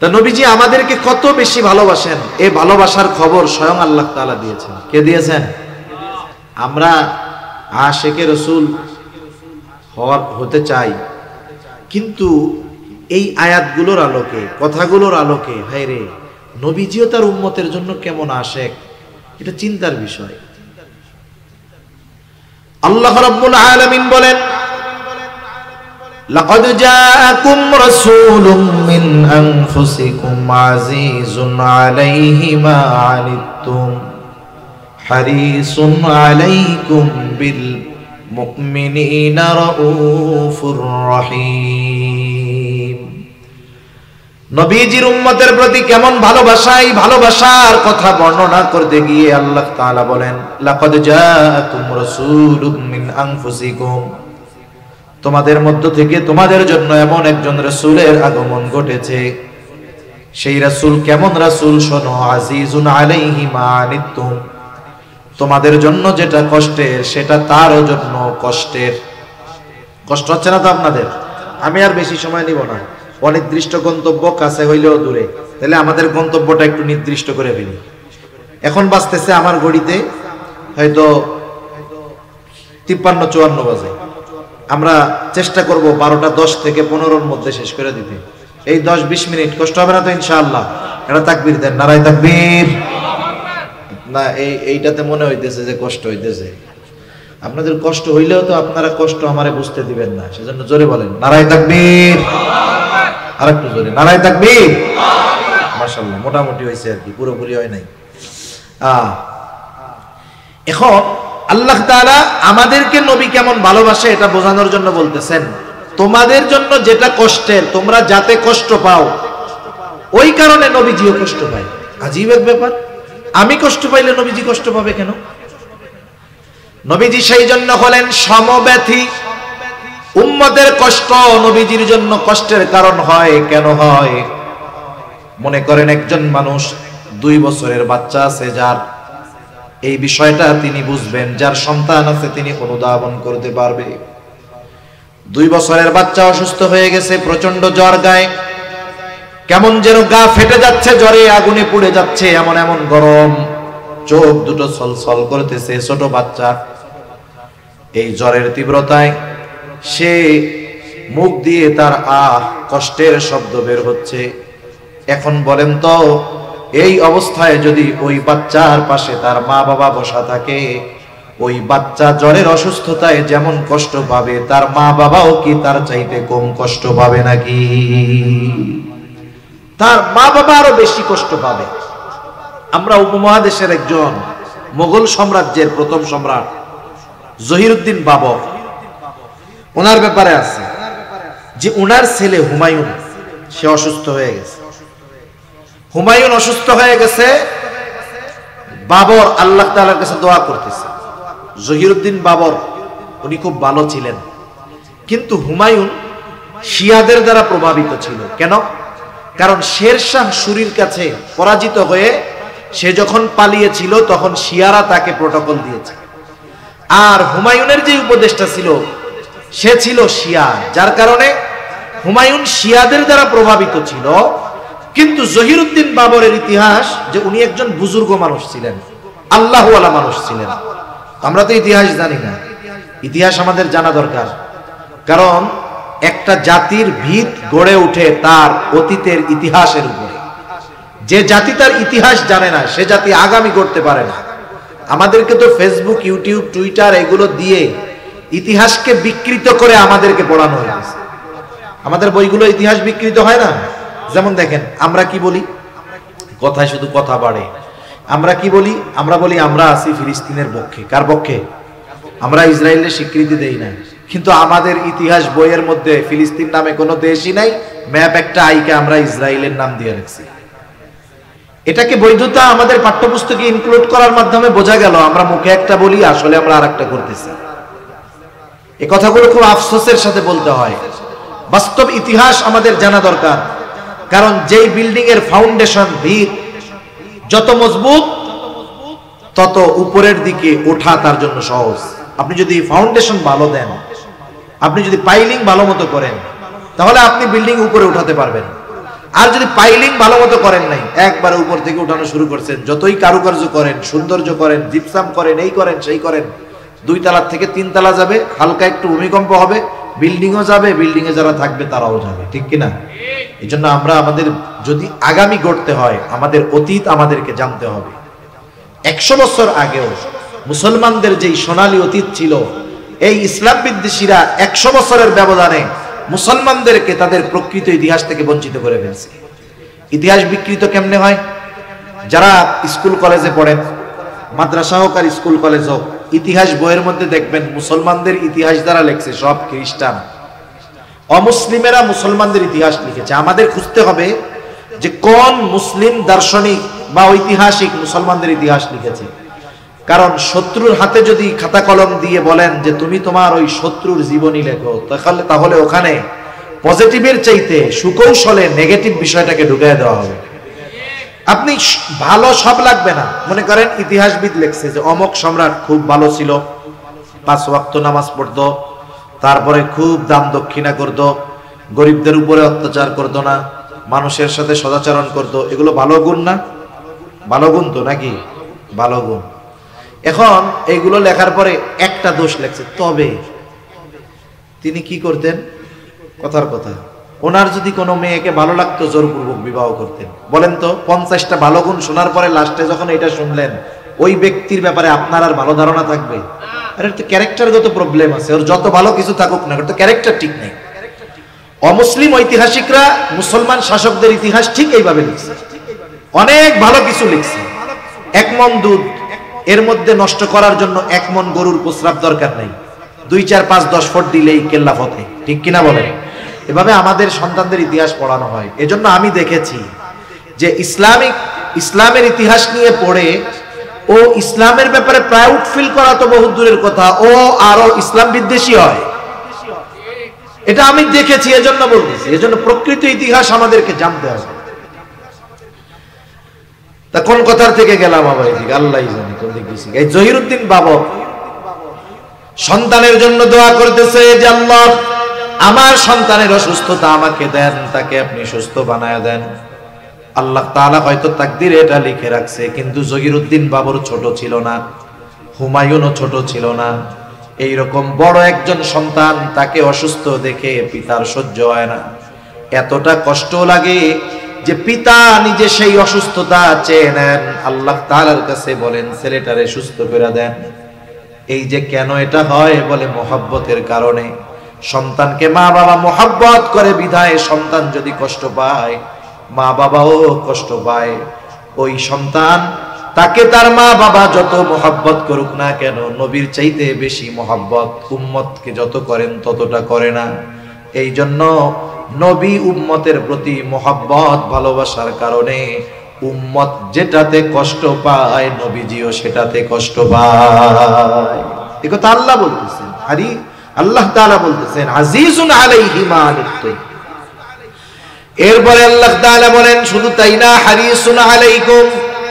তা নবীজি আমাদেরকে কত বেশি ভালোবাসেন, এই ভালোবাসার খবর স্বয়ং আল্লাহ তাআলা দিয়েছেন। কে দিয়েছেন? আমরা আশিকে রাসূল হতে চাই, কিন্তু এই আয়াতগুলোর আলোকে, কথাগুলোর আলোকে ভাই রে, নবীজিও তার উম্মতের জন্য কেমন আশেক, এটা চিন্তার বিষয়। আল্লাহ রাব্বুল আলামিন বলেন লাকাদ জাআকুম রাসূলুম মিন আনফুসিকুম আজিজুন আলাইহি মা আনিতুম হারিসুন আলাইকুম বিল মুমিনিনা রাউফুর রহিম। নবীজির উম্মতের প্রতি কেমন ভালোবাসা, এই ভালোবাসার কথা বর্ণনা করতে গিয়ে আল্লাহ তাআলা বলেন, লাকাদ জাআকুম রাসূলুম মিন আনফুসিকুম, তোমাদের মধ্য থেকে তোমাদের জন্য এমন একজন রাসূলের আগমন ঘটেছে। সেই রাসূল কেমন রাসূল শোনো, আজিজুন আলাইহি মা আনিতুম, তোমাদের জন্য যেটা কষ্টের সেটা তারও জন্য কষ্টের। কষ্ট হচ্ছে না তো আপনাদের? আমি আর বেশি সময় নিব না, অনির্দিষ্ট গন্তব্য কাছে হইলেও দূরে, তাহলে আমাদের গন্তব্যটা একটু নির্দিষ্ট করে ফেলি। এখন বাজতেছে আমার ঘড়িতে হয়তো 53-54 বাজে। আমরা চেষ্টা করব 12:10 থেকে 15-র মধ্যে শেষ করে দিতে। এই 10-20 মিনিট কষ্ট হবে না তো ইনশাআল্লাহ? এটা তাকবীর দেন, নারায়ে তাকবীর। না এইটাতে মনে হইতেছে যে কষ্ট হইতেছে। আপনাদের কষ্ট হইলেও তো আপনারা কষ্ট আমারে বুঝতে দিবেন না, সেজন্য জোরে বলেন নারায়ে তাকবীর। আরেকটু জোরে নারায়ে তাকবীর। মাশাআল্লাহ, মোটামুটি হয়েছে আর কি, পুরোপুরি হয় নাই। এখন আল্লাহ তাআলা আমাদেরকে নবী কেমন ভালোবাসে এটা বোঝানোর জন্য বলতেছেন, তোমাদের জন্য যেটা কষ্টের, তোমরা যাতে কষ্ট পাও, ওই কারণে নবীজিও কষ্ট পায়। আজীব এক ব্যাপার, আমি কষ্ট পাইলে নবীজি কষ্ট পাবে কেন? নবীজি সেই জন্য হলেন সমব্যথী। উম্মতের কষ্ট নবীজির জন্য কষ্টের কারণ হয়। কেন হয়? মনে করেন একজন মানুষ 2 বছরের বাচ্চা আছে, যার এই বিষয়টা তিনি বুঝবেন, যার সন্তান আছে তিনি অনুধাবন করতে পারবে। 2 বছরের বাচ্চা অসুস্থ হয়ে গেছে, প্রচন্ড জ্বর, গায়ে কেমন যেন গা ফেটে যাচ্ছে, জ্বরে আগুনে পুড়ে যাচ্ছে, এমন এমন গরম, চোখ দুটো ছলছল করতেছে, ছোট বাচ্চা। এই জ্বরের তীব্রতায় সে মুখ দিয়ে তার কষ্টের শব্দ বের হচ্ছে। এখন বলেন তো, এই অবস্থায় যদি ওই বাচ্চার পাশে তার মা বাবা বসা থাকে, ওই বাচ্চা জ্বরের অসুস্থতায় যেমন কষ্ট পাবে, তার মা বাবাও কি তার চাইতে কম কষ্ট পাবে নাকি? তার মা বাবা আরো বেশি কষ্ট পাবে। আমরা উপমহাদেশের একজন মোগল সাম্রাজ্যের প্রথম সম্রাট জহিরুদ্দিন বাবর, ওনার ব্যাপারে আছে যে ওনার ছেলে হুমায়ুন, সে অসুস্থ হয়ে গেছে। হুমায়ুন অসুস্থ হয়ে গেছে, বাবর আল্লাহ তাআলার কাছে দোয়া করতেছে। জহিরুদ্দিন বাবর উনি খুব ভালো ছিলেন, কিন্তু হুমায়ুন শিয়াদের দ্বারা প্রভাবিত ছিল। কেন? কারণ শেরশাহ সুরির কাছে পরাজিত হয়ে সে যখন পালিয়েছিল, তখন শিয়ারা তাকে প্রটোকল দিয়েছে। আর হুমায়ুনের যে উপদেষ্টা ছিল সে ছিল শিয়া, যার কারণে হুমায়ুন শিয়াদের দ্বারা প্রভাবিত ছিল। কিন্তু জহিরুদ্দিন বাবরের ইতিহাস যে উনি একজন বুজুর্গ মানুষ ছিলেন, আল্লাহওয়ালা মানুষ ছিলেন। আমরা তো ইতিহাস জানি না, ইতিহাস আমাদের জানা দরকার। কারণ একটা জাতির ভিত গড়ে ওঠে তার অতীতের ইতিহাসের উপরে। যে জাতি তার ইতিহাস জানে না, সে জাতি আগামী করতে পারে না। আমাদেরকে তো ফেসবুক, ইউটিউব, টুইটার এগুলো দিয়ে ইতিহাসকে বিকৃত করে আমাদেরকে পড়ানো হয়েছে। আমাদের বইগুলো ইতিহাস বিকৃত হয় না? যেমন দেখেন, আমরা কি বলি, কথায় শুধু কথা বাড়ে। আমরা কি বলি? আমরা বলি আমরা আছি ফিলিস্তিনের পক্ষে। কার পক্ষে? আমরা ইসরায়েলের স্বীকৃতি দেই না, কিন্তু আমাদের ইতিহাস বইয়ের মধ্যে ফিলিস্তিন নামে কোনো দেশই নাই। ম্যাপ একটা আইকে আমরা ইসরায়েলের নাম দিয়ে রাখছি। এটাকে বৈধতা আমাদের পাঠ্যপুস্তকে ইনক্লুড করার মাধ্যমে বোঝা গেল আমরা মুখে একটা বলি, আসলে আমরা আরেকটা করতেছি। এই কথাগুলো খুব আফসোসের সাথে বলতে হয়। বাস্তব ইতিহাস আমাদের জানা দরকার। কারণ যেই বিল্ডিং এর ফাউন্ডেশন, ভিত যত মজবুত, তত উপরের দিকে ওঠা তার জন্য সহজ। আপনি যদি ফাউন্ডেশন ভালো দেন, আপনি যদি পাইলিং ভালো মতো করেন, তাহলে আপনি বিল্ডিং উপরে উঠাতে পারবেন। আর যদি পাইলিং ভালো মতো করেন নাই, একবারে উপর থেকে উঠানো শুরু করছেন, যতই কারুকার্য করেন, সৌন্দর্য করেন, জিপসাম করেন, এই করেন সেই করেন, 2 তলা থেকে 3 তলা যাবে, হালকা একটু ভূমিকম্প হবে, বিল্ডিংও যাবে, বিল্ডিং এ যারা থাকবে তারাও যাবে। ঠিক কিনা? এই জন্য আমরা আমাদের যদি আগামী গড়তে হয়, আমাদের অতীত আমাদেরকে জানতে হবে। 100 বছর আগেও মুসলমানদের যেই সোনালী অতীত ছিল, এই ইসলাম বিদ্বেষীরা 100 বছরের ব্যবধানে মুসলমানদেরকে তাদের প্রকৃত ইতিহাস থেকে বঞ্চিত করে ফেলছে। ইতিহাস বিকৃত কেমনে হয়? যারা স্কুল কলেজে পড়েন, মাদ্রাসা হোক আর স্কুল কলেজ হোক, ইতিহাস বইয়ের মধ্যে দেখবেন মুসলমানদের ইতিহাস যারা লেখছে সব খ্রিস্টান। অমুসলিমেরা মুসলমানদের ইতিহাস লিখেছে। আমাদের খুঁজতে হবে যে কোন মুসলিম দার্শনিক বা ঐতিহাসিক মুসলমানদের ইতিহাস লিখেছে। কারণ শত্রুর হাতে যদি খাতা কলম দিয়ে বলেন যে তুমি তোমার ওই শত্রুর জীবনী লেখো, তাহলে ওখানে পজিটিভের চাইতে সুকৌশলে নেগেটিভ বিষয়টাকে ঢুকিয়ে দেওয়া হবে। আপনি ভালো সব লাগবে না, মনে করেন ইতিহাসবিদ লিখছে যে অমক সম্রাট খুব ভালো ছিল, 5 ওয়াক্ত নামাজ পড়তো, তারপরে খুব দান দক্ষিণা করতো, গরিবদের উপরে অত্যাচার করতো না, মানুষের সাথে সদাচরণ করতো। এগুলো ভালো গুণ না? ভালো গুণ তো নাকি? ভালো গুণ। এখন এইগুলো লেখার পরে একটা দোষ লেখছে, তবে তিনি কি করতেন? কথার কথা, ওনার যদি কোনো মেয়েকে ভালো লাগতো জোরপূর্বক বিবাহ করতেন। বলেন তো 50টা ভালো গুণ শোনার পরে লাস্টে যখন এটা শুনলেন, ওই ব্যক্তির ব্যাপারে আপনার আর ভালো ধারণা থাকবে? আরে তো ক্যারেক্টারগত প্রবলেম আছে, ওর যত ভালো কিছু থাকুক না, তো ক্যারেক্টার ঠিক নেই। অমুসলিম ঐতিহাসিকরা মুসলমান শাসকদের ইতিহাস ঠিক এইভাবে লিখছে, অনেক ভালো কিছু লিখছে। 1 মণ দুধ এর মধ্যে নষ্ট করার জন্য 1 মণ গরুর প্রস্রাব দরকার নেই, 2, 4, 5, 10 ফুট দিলেই কেল্লা ফতে, ঠিক কিনা বলেন? এভাবে আমাদের সন্তানদের ইতিহাস পড়ানো হয়। এজন্য আমি দেখেছি যে ইসলামের ইতিহাস নিয়ে পড়ে ও ইসলামের ব্যাপারে প্রাউড ফিল করা তো বহু দূরের কথা, ও আরো ইসলাম বিদ্বেষী হয়। এটা আমি দেখেছি, এজন্য বলতেছি। এজন্য প্রকৃত ইতিহাস আমাদেরকে জানতে হবে। তা কোন কথার থেকে গেলাম আবার এদিকে, আল্লাহই জানে কোন দিকে গেছি। এই জহিরুদ্দিন বাবা সন্তানের জন্য দোয়া করতেছে যে আল্লাহ আমার সন্তানের অসুস্থতা আমাকে দেন, তাকে আপনি সুস্থ বানায় দেন। আল্লাহ তাআলা হয়তো তাকদীরে এটা লিখে রাখছে, কিন্তু জহিরুদ্দিন বাবর ছোট ছিল না, হুমায়ুনও ছোট ছিল না। এইরকম বড় একজন সন্তান, তাকে অসুস্থ দেখে পিতার সহ্য হয় না, এতটা কষ্ট লাগে যে পিতা নিজে সেই অসুস্থতা চেয়ে নেন, আল্লাহ তাআলার কাছে বলেন ছেলেটারে সুস্থ করে দেন। এই যে কেন এটা হয়, বলে মহব্বতের কারণে। সন্তানকে মা বাবা মহব্বত করে বিধায় সন্তান যদি কষ্ট পায়, মা বাবাও কষ্ট পায়। ওই সন্তান তাকে তার মা বাবা যত মহব্বত করুক না কেন, নবীর চাইতে বেশি মহব্বত উম্মতকে যত করেন ততটা করে না। এই জন্য নবী উম্মতের প্রতি মহব্বত ভালোবাসার কারণে উম্মত যেটাতে কষ্ট পায়, নবীজিও সেটাতে কষ্ট পায়। এই কথা আল্লাহ বলতেছেন, আল্লাহ তাআলা বলতেছেন আজিজুন আলাইহি মা আনিতুম। এরপরে আল্লাহ তাআলা বলেন শুধু তাই না, হারিসুন আলাইকুম,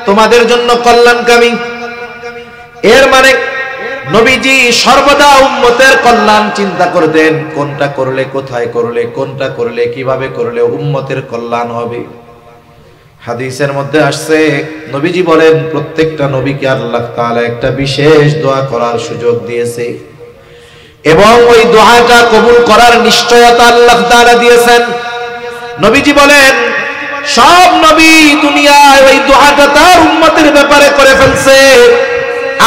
তোমাদের জন্য কল্যাণকামী। এর মানে নবীজি সর্বদা উম্মতের কল্যাণ চিন্তা করতেন, কোনটা করলে, কোথায় করলে, কোনটা করলে, কিভাবে করলে উম্মতের কল্যাণ হবে। হাদিসের মধ্যে আসছে, নবীজি বলেন প্রত্যেকটা নবীকে আল্লাহ তাআলা একটা বিশেষ দোয়া করার সুযোগ দিয়েছে, এবং ওই দোয়াটা কবুল করার নিশ্চয়তা আল্লাহ তাআলা দিয়েছেন। নবীজি বলেন সব নবী দুনিয়ায় ওই দোয়াটা তার উম্মতের ব্যাপারে করে ফেলছে,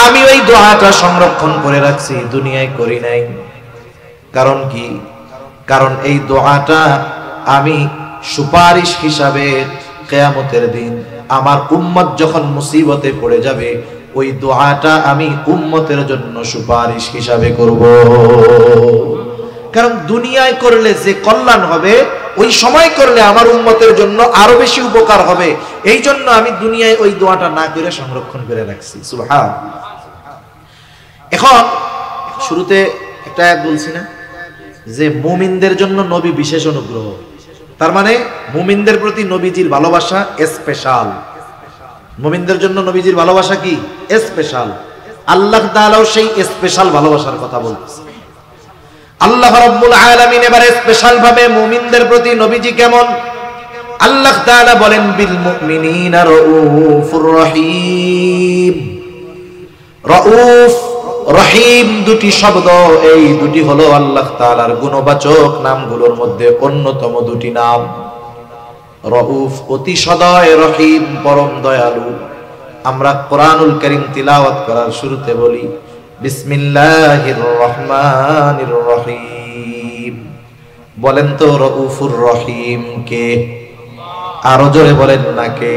আমি ওই দোয়াটা সংরক্ষণ করে রাখছি, দুনিয়ায় করি নাই। কারণ কি? কারণ এই দোয়াটা আমি সুপারিশ হিসাবে কিয়ামতের দিন আমার উম্মত যখন মুসিবতে পড়ে যাবে, ওই দোয়াটা আমি উম্মতের জন্য সুপারিশ হিসাবে করব। কারণ দুনিয়ায় করলে যে কল্যাণ হবে, ওই সময় করলে আমার উম্মতের জন্য আরো বেশি উপকার হবে। এই জন্য আমি দুনিয়ায় ওই দোয়াটা না করে সংরক্ষণ করে রাখছি। সুবহানাল্লাহ। এখন শুরুতে একটা আয়াত বলছি না যে মুমিনদের জন্য নবী বিশেষ অনুগ্রহ, তার মানে মুমিনদের প্রতি নবীজির ভালোবাসা স্পেশাল। মুমিনদের জন্য নবীজির ভালোবাসা কি? স্পেশাল। আল্লাহ তাআলাও সেই স্পেশাল ভালোবাসার কথা বলতেছে। আল্লাহ রাব্বুল আলামিন এবারে স্পেশাল ভাবে মুমিনদের প্রতি নবীজি কেমন, আল্লাহ তাআলা বলেন বিল মুমিনিনা রাউফুর রহিম। রাউফ রহিম দুটি শব্দ, এই দুটি হলো আল্লাহ তাআলার গুণবাচক নামগুলোর মধ্যে অন্যতম দুটি নাম। রাউফ অতি সদয়, রহিম পরম দয়ালু। আমরা কোরআনুল কারীম তিলাওয়াত করার শুরুতে বলি বিসমিল্লাহির রহমানির রহিম। বলেন তো রাউফুর রহিম কে? আরো জোরে বলেন না কে?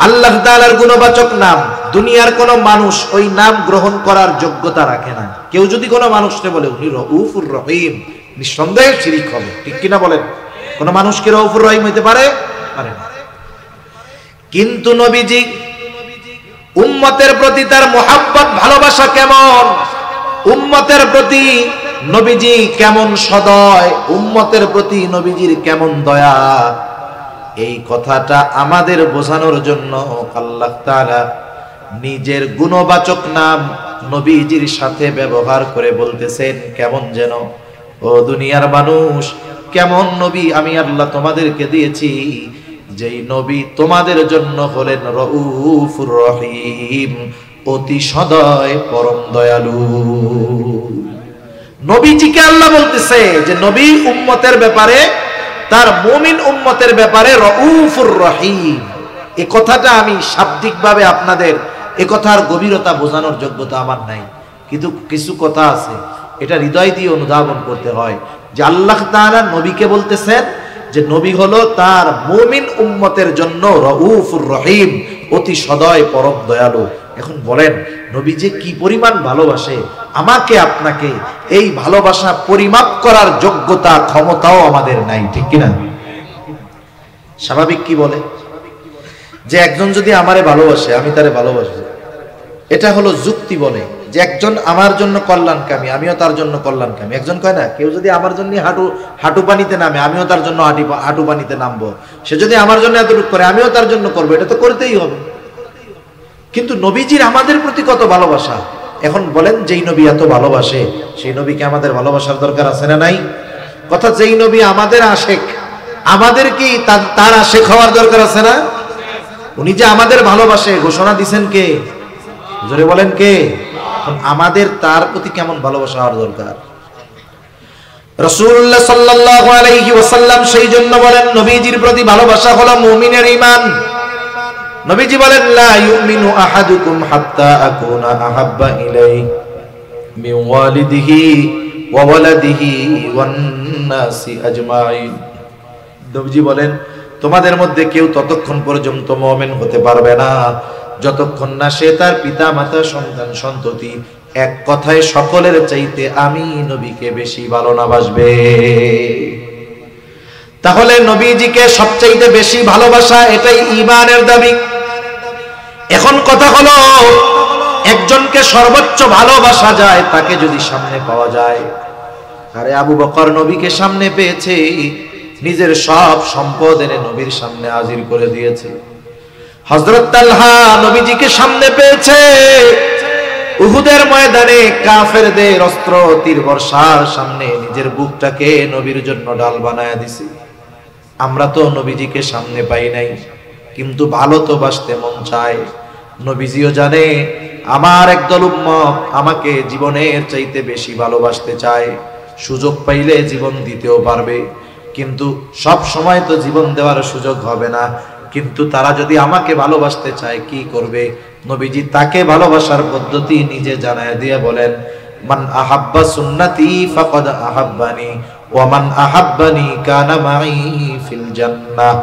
আল্লাহ তাআলার গুণবাচক নাম। দুনিয়ার কোন মানুষ ওই নাম গ্রহণ করার যোগ্যতা রাখে না। কেউ যদি কোনো মানুষকে বলে উনি রাউফুর রহিম, নিঃসন্দেহে শিরক হবে, ঠিক কিনা বলেন? কোন মানুষকে রাউফুর রহিম হইতে পারে? পারে না। কিন্তু নবীজি উম্মতের প্রতি তার মোহাব্বত ভালোবাসা কেমন, উম্মতের প্রতি নবীজি কেমন সদয়, উম্মতের প্রতি নবীজির কেমন দয়া, এই কথাটা আমাদের বোঝানোর জন্য আল্লাহ তাআলা নিজের গুণবাচক নাম নবীজির সাথে ব্যবহার করে বলতেছেন, কেমন যেন, ও দুনিয়ার মানুষ, কেমন নবী আমি আল্লাহ তোমাদেরকে দিয়েছি, যেই নবী তোমাদের জন্য হলেন রউফুর রহিম, অতি সদয় পরম দয়ালু। নবীজিকে আল্লাহ বলতেছে যে নবী উম্মতের ব্যাপারে, তার মুমিন উম্মতের ব্যাপারে রউফুর রহিম। এই কথাটা আমি শাব্দিকভাবে আপনাদের এ কথার গভীরতা বোঝানোর যোগ্যতা আমার নাই, কিন্তু কিছু কথা আছে এটা হৃদয় দিয়ে অনুধাবন করতে হয় যে আল্লাহ তাআলা নবীকে বলতেছেন যে নবী হলো তার মুমিন উম্মতের জন্য রউফুর রহিম, অতি সদয় পরম দয়ালু। এখন বলেন নবী যে কি পরিমাণ ভালোবাসে আমাকে আপনাকে, এই ভালোবাসা পরিমাপ করার যোগ্যতা ক্ষমতাও আমাদের নাই, ঠিক কিনা? স্বাভাবিক কি বলে যে একজন যদি আমারে ভালোবাসে আমি তারে ভালোবাসবো, এটা হলো যুক্তি। বলে যে একজন আমার জন্য কল্যাণকামী আমিও তার জন্য কল্যাণকামী। একজন কয় না, কেউ যদি আমার জন্য হাঁটু পানিতে নামে আমিও তার জন্য হাঁটু পানিতে নামবো, সে যদি আমার জন্য এতটুকু করে আমিও তার জন্য করবো, এটা তো করতেই হবে। কিন্তু নবীজির আমাদের প্রতি কত ভালোবাসা। এখন বলেন যেই নবী এত ভালোবাসে সেই নবীকে আমাদের ভালোবাসার দরকার আছে না নাই? কথা, যেই নবী আমাদের আশেক, আমাদের কি তার আশেক হওয়ার দরকার আছে না? উনি যে আমাদের ভালোবাসে ঘোষণা দিছেন কে? জোরে বলেন কে? আমাদের তার প্রতি কেমন ভালোবাসা হওয়ার দরকার? রাসূলুল্লাহ সাল্লাল্লাহু আলাইহি ওয়াসাল্লাম সেই জন্য বলেন নবীজির প্রতি ভালোবাসা হলো মুমিনের ঈমান। নবীজি বলেন লা ইউমিনু আহাদুকুম হাত্তা আকুনা আহাব্বা ইলাইহি মিন ওয়ালিদিহি ওয়া ওয়ালাদিহি ওয়ান নাসি আজমাইন। নবীজি বলেন তোমাদের মধ্যে কেউ ততক্ষণ পর্যন্ত মুমিন হতে পারবে না যতক্ষণ না সে তার পিতা মাতা সন্তান সন্ততি এক কথায় সকলের চাইতে আমি নবীকে বেশি ভালো না বাসবে। তাহলে নবীজিকে সবচাইতে বেশি ভালোবাসা, এটাই ঈমানের দাবি। এখন কথা হলো একজনকে সর্বোচ্চ ভালোবাসা যায় তাকে যদি সামনে পাওয়া যায়। আরে আবু বকর নবীকে সামনে পেয়েছে, নিজের সব সম্পদ এনে নবীর সামনে হাজির করে দিয়েছে। হযরত তালহা নবীজিকে সামনে পেয়েছে, উহুদের ময়দানে কাফেরদের অস্ত্র তীর বর্ষার সামনে নিজের বুকটাকে নবীর জন্য ঢাল বানায়া দিছে। আমরা তো নবীজিকে সামনে পাই নাই, কিন্তু ভালো তো বাসতে মন চায়। নবীজিও জানে আমার একদল উম্মত আমাকে জীবনের চাইতে বেশি ভালোবাসতে চায়, সুযোগ পাইলে জীবন দিতেও পারবে, কিন্তু সব সময় তো জীবন দেওয়ার সুযোগ হবে না। কিন্তু তারা যদি আমাকে ভালোবাসতে চায় কি করবে? নবীজি তাকে ভালোবাসার পদ্ধতি নিজে জানায় দিয়ে বলেন মান আহাব্বা সুন্নতি ফাকাদ আহাব্বানি ওয়া মান আহাব্বানি কানা মাই ফিল জান্নাহ।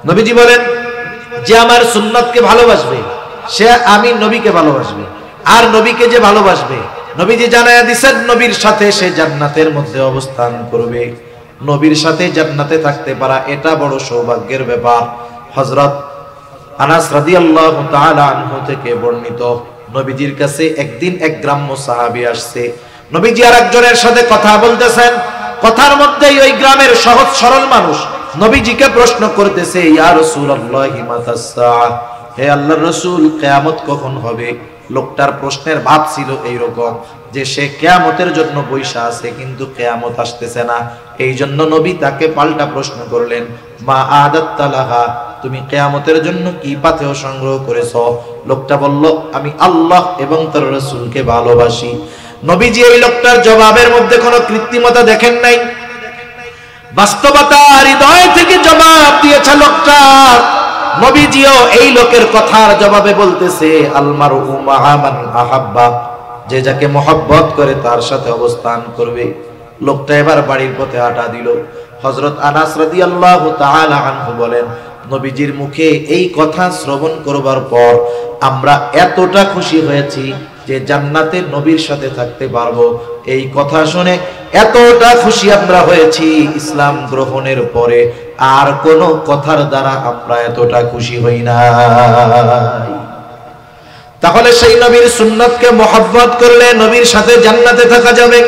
নবীজি বলেন যে আমার সুন্নতকে ভালোবাসবে সে আমি নবীকে ভালোবাসবে, আর নবীকে যে ভালোবাসবে নবীজি জানায় দিয়েছেন নবীর সাথে সে জান্নাতের মধ্যে অবস্থান করবে। নবীর সাথে জান্নাতে থাকতে পারা এটা বড় সৌভাগ্যের ব্যাপার। হযরত আনাস রাদিয়াল্লাহু তাআলা আনহু থেকে বর্ণিত, নবীজির কাছে একদিন এক গ্রাম্য সাহাবী আসছে। নবীজি আর একজনের সাথে কথা বলতেছেন, কথার মধ্যেই ওই গ্রামের সহজ সরল মানুষ নবীজিকে প্রশ্ন করতেছে, ইয়া রাসূলুল্লাহি মাতাস সাআহ, হে আল্লাহর রাসূল কিয়ামত কখন হবে? লোকটার প্রশ্নের ভাব ছিল এইরকম যে সে কিয়ামতের জন্য বৈশা আছে কিন্তু কিয়ামত আসতেছে না। এই জন্য নবী তাকে পাল্টা প্রশ্ন করলেন, মা আদাত্তা লাহা, তুমি কিয়ামতের জন্য কি পাথেয় সংগ্রহ করেছো? লোকটা বলল, আমি আল্লাহ এবং তার রাসূলকে ভালোবাসি। নবীজি এই লোকটার জবাবের মধ্যে কোনো কৃত্রিমতা দেখেন নাই, বাস্তবতা হৃদয় থেকে জবাব দিয়েছে লোকটা। নবীজিও এই লোকের কথার জবাবে বলতেছে, আলমারু মাআ মান আহাব্বা, যে যাকে মহব্বত করে তার সাথে অবস্থান করবে। লোকটা এবার বাড়ির পথে হাঁটা দিল। হযরত আনাস রাদিয়াল্লাহু তাআলা আনহু বলেন, নবীজির মুখে এই কথা শ্রবণ করবার পর আমরা এতটা খুশি হয়েছি যে জান্নাতে নবীর সাথে থাকতে পারবো। এই কথা শুনে এতটা খুশি আমরা হয়েছি, ইসলাম গ্রহণের পরে আর কোন কথার দ্বারা আমরা এতটা খুশি হই নাই। তাহলে সেই নবীর সুন্নতকে মহব্বত করলে নবীর সাথে জান্নাতে থাকা যাবে।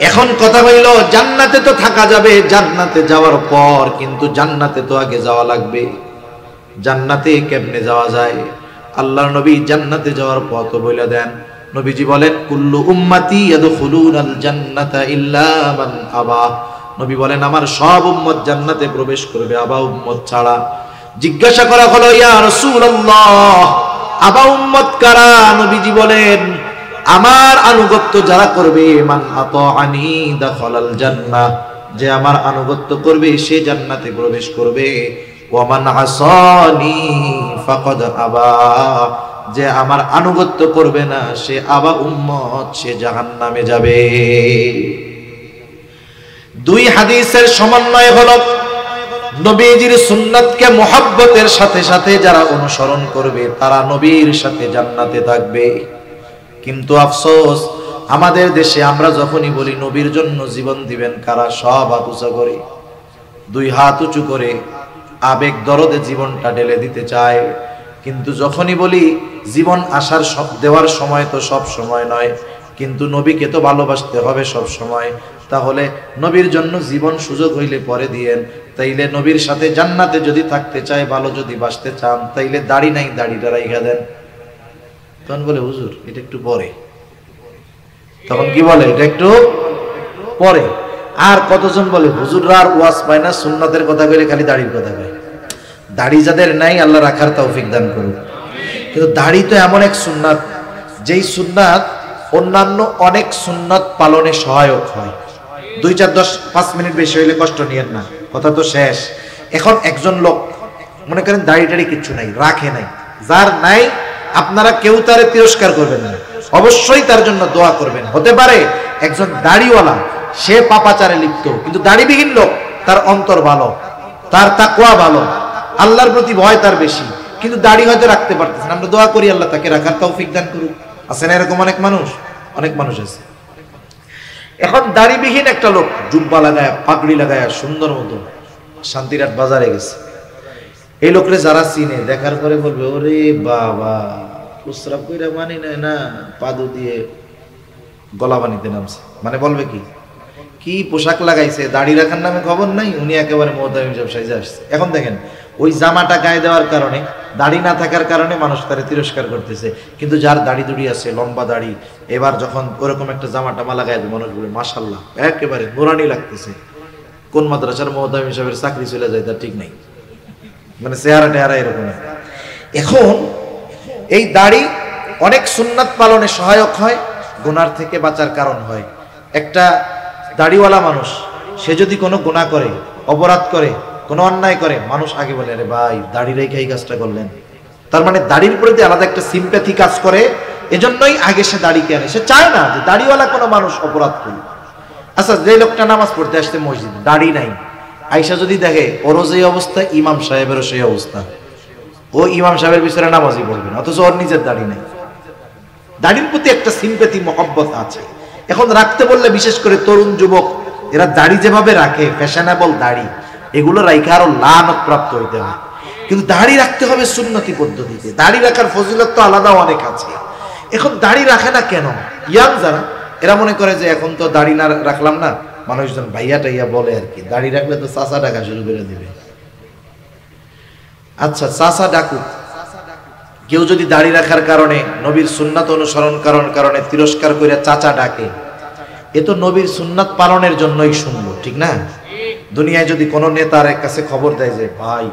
এখন কথা হইল, জান্নাতে তো থাকা যাবে, জান্নাতে যাওয়ার পর কিন্তু জান্নাতে তো আগে যাওয়া লাগবে। জান্নাতে কেমনে যাওয়া যায়? আল্লাহর নবী জান্নাতে যাওয়ার পথ বলে দেন। নবীজি বলেন, কুল্লু উম্মতি ইয়াদখুলুনাল জান্নাতা ইল্লা মান আবা। নবী বলেন, আমার সব উম্মত জান্নাতে প্রবেশ করবে, আবা উম্মত ছাড়া। জিজ্ঞাসা করা হলো, ইয়া রাসূলুল্লাহ, আবা উম্মত কারা? নবীজি বলেন, আমার আনুগত্য যারা করবে, মান আতাআনি দাখালাল জান্নাহ, যে আমার আনুগত্য করবে সে জান্নাতে প্রবেশ করবে। ওয়া মান আসানি ফাকাদ আবা, যে আমার আনুগত্য করবে না সে আবা উম্মত, সে জাহান্নামে যাবে। দুই হাদিসের সমন্বয় হলো নবীজির সুন্নাতকে মুহাব্বতের সাথে সাথে যারা অনুসরণ করবে তারা নবীর সাথে জান্নাতে থাকবে। কিন্তু আফসোস, আমাদের দেশে আমরা যখনই বলি নবীর জন্য জীবন দিবেন কারা, সব হাত উঁচু করে, দুই হাত উঁচু করে আবেগ দরদে জীবনটা ঢেলে দিতে চায়। কিন্তু যখনই বলি জীবন আসার দেওয়ার সময় তো সব সময় নয়, কিন্তু নবীকে তো ভালোবাসতে হবে সব সময়। তাহলে নবীর জন্য জীবন সুযোগ হইলে পরে দিয়েন। তাইলে নবীর সাথে জান্নাতে যদি থাকতে চায়, ভালো যদি বাসতে চান, তাইলে দাড়ি নাই, দাড়িটা রাইখা দেন। তখন বলে, হুজুর এটা একটু পরে। তখন কি বলে, এটা একটু পরে। আর কতজন বলে, হুজুররা আর ওয়াজ পায় না, সুন্নাতের কথা কইলে খালি দাড়ির কথা কয়। দাড়ি যাদের নাই আল্লাহ রাখার তৌফিক দান করুন। কিন্তু দাড়ি তো এমন এক সুন্নাত, যেই সুন্নাত অন্যান্য অনেক সুন্নাত পালনে সহায়ক হয়। 2, 4, 10, 5 মিনিট বেশি হইলে কষ্ট নিয়েন না, কথা তো শেষ। এখন একজন লোক মনে করেন দাড়ি টাড়ি কিচ্ছু নাই, রাখে নাই, যার নাই আপনারা কেউ তারে তিরস্কার করবেন না, অবশ্যই তার জন্য দোয়া করবেন। হতে পারে একজন দাড়িওয়ালা, সে পাপাচারে লিপ্ত, কিন্তু দাড়িবিহীন লোক, তার অন্তর ভালো, তার তাকওয়া ভালো, আল্লাহর প্রতি ভয় তার বেশি, কিন্তু দাড়ি হয়তো রাখতে পারতেছেন। আমরা দোয়া করি আল্লাহ তাকে রাখার তৌফিক দান করুক। আছে না এরকম অনেক মানুষ? অনেক মানুষ আছে। এখন দাড়িবিহীন একটা লোক জুব্বা লাগায়, পাগড়ি লাগায়, সুন্দর মতো শান্তিরাট বাজারে গেছে। এই লোকরে যারা চিনে, দেখার পরে বলবে, ওরে বাবা, প্রস্রাব কইরা মানি নেয় না, পাদু দিয়ে গলা বানিতে নামছে। মানে বলবে কি পোশাক লাগাইছে, দাড়ি রাখার নামে খবর নাই, উনি একেবারে মোহতামিম হিসাব সাইজে আসছে। এখন দেখেন, ওই জামাটা গায়ে দেওয়ার কারণে, দাড়ি না থাকার কারণে মানুষ তারে তিরস্কার করতেছে। কিন্তু যার দাড়ি দুড়ি আছে, লম্বা দাড়ি, এবার যখন ওরকম একটা জামাটা মালা গায়ে দেয়, মানুষ বলে মাশাআল্লাহ, একেবারে নুরানি লাগতেছে। কোন মাদ্রাসার মোহতামিম হিসাবের চাকরি চলে যায় তার ঠিক নাই, মানে চেহারা টেহারা এরকম। এখন এই দাড়ি অনেক সুন্নাত পালনে সহায়ক হয়, গুনার থেকে বাঁচার কারণ হয়। একটা দাড়িওয়ালা মানুষ, সে যদি কোনো গুনাহ করে, অপরাধ করে, কোনো অন্যায় করে, মানুষ আগে বলে, আরে ভাই দাড়ি রেখে এই কাজটা করলেন। তার মানে দাড়ির প্রতি আলাদা একটা সিম্প্যাথি কাজ করে, এজন্যই আগে সে দাড়িকে আনে। সে চায় না যে দাড়িওয়ালা কোনো মানুষ অপরাধ করুক। আচ্ছা, যে লোকটা নামাজ পড়তে আসছে মসজিদে, দাড়ি নাই, আইসা যদি দেখে ওরও যে অবস্থা, ইমাম সাহেবেরও সেই অবস্থা, ও ইমাম সাহেবের পিছনে নামাজই পড়বে না, অথচ ওর নিজের দাড়ি নাই। দাড়ির প্রতি একটা সিম্প্যাথি, মহব্বত আছে। এখন রাখতে বললে, বিশেষ করে তরুণ যুবক, এরা দাড়ি যেভাবে রাখে, ফ্যাশনেবল দাড়ি, এগুলো রাখা আরো লানত প্রাপ্ত হইতে হয়। কিন্তু দাড়ি রাখতে হবে সুন্নতি পদ্ধতিতে। দাড়ি রাখার ফজিলত তো আলাদা অনেক আছে। এখন দাড়ি রাখে না কেন? ইয়াং যারা, এরা মনে করে যে এখন তো দাড়ি না রাখলাম না, মানুষজন ভাইয়া টাইয়া বলে আর কি, দাড়ি রাখলে তো চাচা ডাকা শুরু করে দিবে। আচ্ছা, চাচা ডাকুক, কেউ যদি দাড়ি রাখার কারণে, নবীর সুন্নাত অনুসরণ কারণে তিরস্কার করে চাচা ডাকে, এ তো নবীর সুন্নাত পালনের জন্যই শুনলো, ঠিক না? দুনিয়ায় যদি কোনো নেতার কাছে খবর দেয় যে ভাই,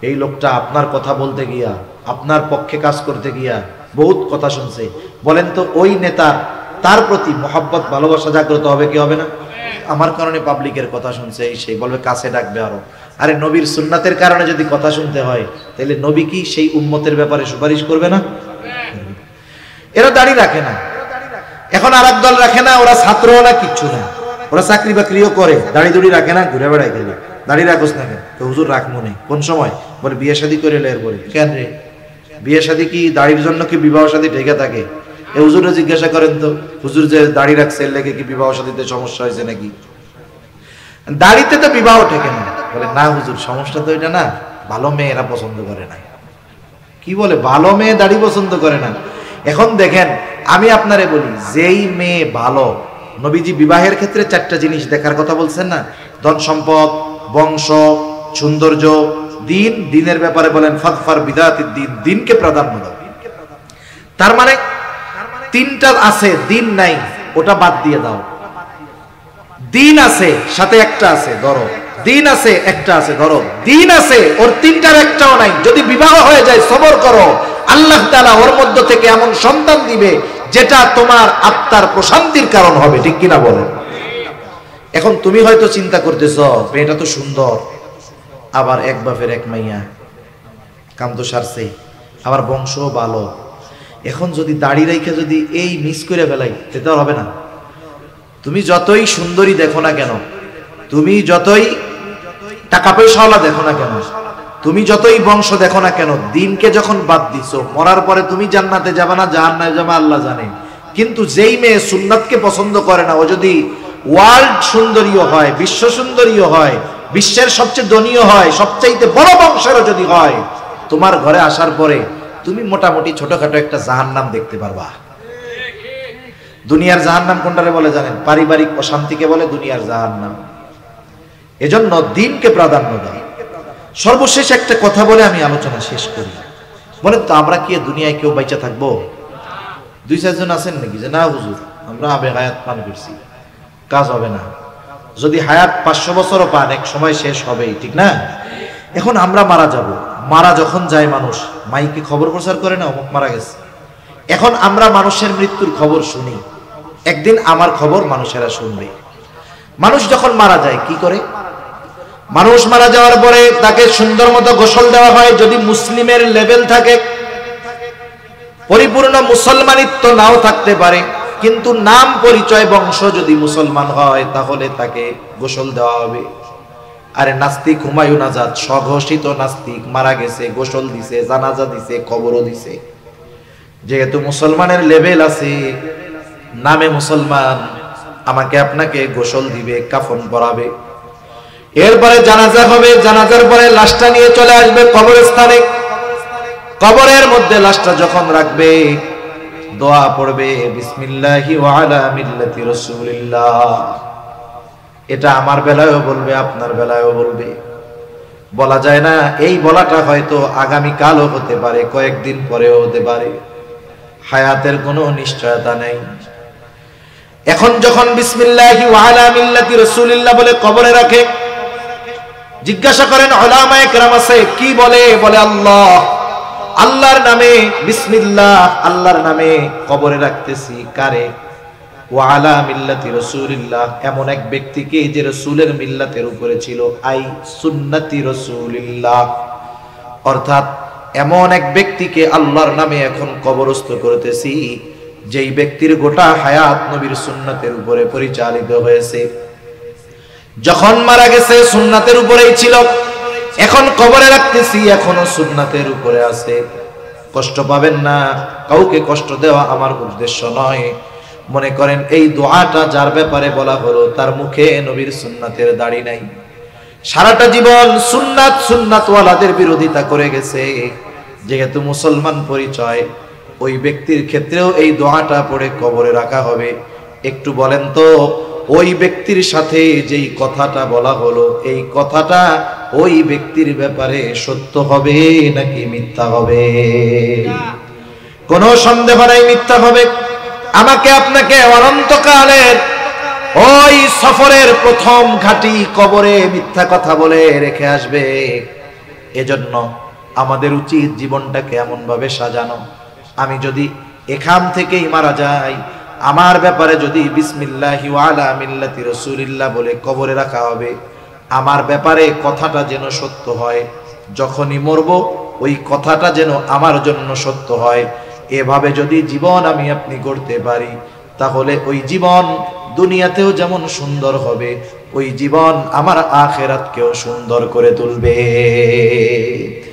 এই লোকটা আপনার কথা বলতে গিয়া, আপনার পক্ষে কাজ করতে গিয়া বহুত কথা শুনছে, বলেন তো ওই নেতার, তার প্রতি মহব্বত, ভালোবাসা জাগ্রত হবে কি হবে না? আমার কারণে পাবলিকের কথা শুনছে, এই সেই বলবে, কাছে ডাকবে আরো। আরে নবীর সুন্নাতের কারণে যদি কথা শুনতে হয়, তাহলে নবী কি সেই উম্মতের ব্যাপারে সুপারিশ করবে না? এরা দাড়ি রাখে না। এখন আর এক দল রাখে না, ওরা ছাত্রও না, কিচ্ছু না, ওরা চাকরি বাকরিও করে, দাড়ি দুড়ি রাখে না, ঘুরে বেড়াই গেলে। দাড়ি রাখোস না কেন? তো হুজুর রাখবো না। কোন সময়? বলে বিয়ে শাদী করে এর পরে। কেন রে, বিয়ে শাদী কি দাড়ির জন্য কি বিবাহ শাদী ঢেকে থাকে? এ হুজুরে জিজ্ঞাসা করেন তো, হুজুর যে দাড়ি রাখছে এর লেগে কি বিবাহ শাদীতে সমস্যা হয়েছে নাকি? দাড়িতে তো বিবাহ ঠেকে না। বলে না হুজুর, সমস্যা তো এটা না, ভালো মেয়ে এরা পছন্দ করে না। কি বলে? ভালো মেয়ে দাড়ি পছন্দ করে না। এখন দেখেন, আমি আপনারে বলি, যেই মেয়ে ভালো, নবীজি বিবাহের ক্ষেত্রে 4টা জিনিস দেখার কথা বলছেন না? ধন সম্পদ, বংশ, সৌন্দর্য, দিন। দিনের ব্যাপারে বলেন ফাদফার বিদাতিদ দিন, দিনকে প্রাধান্য দাও। তার মানে 3টা আছে, দিন নাই, ওটা বাদ দিয়ে দাও। দিন আছে, সাথে একটা আছে ধরো, দিন আছে, একটা আছে ধরো, দিন আছে, ওর 3টার একটাও নাই। যদি বিবাহ হয়ে যায়, সবর করো, আল্লাহ তাআলা ওর মধ্য থেকে এমন সন্তান দিবে যেটা তোমার আত্মার প্রশান্তির কারণ হবে। ঠিক কিনা বলেন? এখন তুমি হয়তো চিন্তা করতেছ, মেয়েটা তো সুন্দর, আবার এক বাপের এক মাইয়া, কাম তো সারছে, আবার বংশ ভালো। এখন যদি দাড়ি রেখে যদি এই মিস করে ফেলাই, সেটা হবে না। তুমি যতই সুন্দরী দেখো না কেন, তুমি যতই টাকা পয়সাওয়ালা দেখো না কেন, তুমি যতই বংশ দেখো না কেন, দিনকে যখন বাদ দিছো, মরার পরে তুমি জান্নাতে যাবে না জাহান্নামে যাবে আল্লাহ জানে। কিন্তু যেই মেয়ে সুন্নাতকে পছন্দ করে না, ও যদি ওয়ার্ল্ড সুন্দরীও হয়, বিশ্ব সুন্দরীও হয়, বিশ্বের সবচেয়ে ধনীও হয়, সবচাইতে বড় বংশেরও যদি হয়, তোমার ঘরে আসার পরে তুমি মোটামুটি ছোটখাটো একটা জাহান্নাম দেখতে পারবা। দুনিয়ার জাহান্নাম কোনটারে বলে জানেন? পারিবারিক অশান্তিকে বলে দুনিয়ার জাহান্নাম। এজন্য দিনকে প্রাধান্য দাও। সর্বশেষ একটা কথা বলে আমি আলোচনা শেষ করি। বলেন তো, আমরা কি দুনিয়ায় কেউ বাইচা থাকবো? 2-4 জন আছেন নাকি যে না হুজুর আমরা আবে হায়াত পান করছি, কাজ হবে না? যদি হায়াত 500 বছরও পান, এক সময় শেষ হবেই, ঠিক না? এখন আমরা মারা যাব, মারা যখন যায় মানুষ মাইকে খবর প্রচার করে না অমুক মারা গেছে। এখন আমরা মানুষের মৃত্যুর খবর শুনি, একদিন আমার খবর মানুষেরা শুনবে। মানুষ যখন মারা যায় কি করে? মানুষ মারা যাওয়ার পরে তাকে সুন্দর মতো গোসল দেওয়া হয়। যদি মুসলিমের লেভেল থাকে, পরিপূর্ণ মুসলমানিত্ব নাও থাকতে পারে, কিন্তু নাম পরিচয় বংশ যদি মুসলমান হয়, তাহলে তাকে গোসল দেওয়া হবে। আরে নাস্তিক হুমায়ুন আজাদ, স্বঘোষিত নাস্তিক, মারা গেছে, গোসল দিছে, জানাজা দিছে, কবরও দিছে। যেহেতু মুসলমানের লেভেল আছে, নামে মুসলমান, আমাকে আপনাকে গোসল দিবে, কাফন পরাবে, এরপরে জানাজা হবে। জানাজার পরে লাশটা নিয়ে চলে আসবে কবরস্থানে। কবরের মধ্যে লাশটা যখন রাখবে, দোয়া পড়বে, বিসমিল্লাহি ওয়া আলা মিল্লাতি রাসূলিল্লাহ। এটা আমার বেলায়ও বলবে, আপনার বেলায়ও বলবে। বলা যায় না, এই বলাটা হয়তো আগামী কালও হতে পারে, কয়েকদিন পরেও হতে পারে, হায়াতের কোনো নিশ্চয়তা নেই। এখন যখন বিসমিল্লাহি ওয়া আলা মিল্লাতি রাসূলিল্লাহ বলে কবরে রাখে, জিজ্ঞাসা করেন উলামায়ে কেরাম আছে কি বলে? বলে আল্লাহ, আল্লাহর নামে, বিসমিল্লাহ, আল্লাহর নামে কবরে রাখতেছি। কারে? ওয়া আলা মিল্লাতি রাসূলিল্লাহ, এমন এক ব্যক্তিকে যে রাসূলের মিল্লাতের উপরে ছিল, আই সুন্নতি রাসূলিল্লাহ, অর্থাৎ এমন এক ব্যক্তিকে আল্লাহর নামে এখন কবরস্থ করতেছি, যেই ব্যক্তির গোটা হায়াত নবীর সুন্নাতের উপরে পরিচালিত হয়েছে। যখন মারা গেছে সুন্নাতের উপরেই ছিল, এখন কবরে রাখতেছি, এখনো সুন্নাতের উপরে আছে। কষ্ট পাবেন না, কাউকে কষ্ট দেওয়া আমার উদ্দেশ্য নয়। মনে করেন এই দোয়াটা যার ব্যাপারে বলা হলো, তার মুখে নবীর সুন্নাতের দাড়ি নাই, সারাটা জীবন সুন্নাতওয়ালাদের বিরোধিতা করে গেছে। যেহেতু মুসলমান পরিচয়, ওই ব্যক্তির ক্ষেত্রেও এই দোয়াটা পড়ে কবরে রাখা হবে। একটু বলেন তো, ওই ব্যক্তির সাথে যেই কথাটা বলা হলো, এই কথাটা ওই ব্যক্তির ব্যাপারে সত্য হবে নাকি মিথ্যা হবে? কোনো সন্দেহ নাই মিথ্যা হবে। আমাকে আপনাকে অনন্তকালের ওই সফরের প্রথম ঘাটি কবরে মিথ্যা কথা বলে রেখে আসবে। এজন্য আমাদের উচিত জীবনটাকে এমন ভাবে সাজানো, আমি যদি এখান থেকেই মারা যাই, আমার ব্যাপারে যদি বিসমিল্লাহি ওয়া আলা মিল্লাতি রাসূলিল্লাহ বলে কবরে রাখা হবে, আমার ব্যাপারে কথাটা যেন সত্য হয়। যখনই মরব, ওই কথাটা যেন আমার জন্য সত্য হয়। এভাবে যদি জীবন আমি আপনি গড়তে পারি, তাহলে ওই জীবন দুনিয়াতেও যেমন সুন্দর হবে, ওই জীবন আমার আখিরাতকেও সুন্দর করে তুলবে।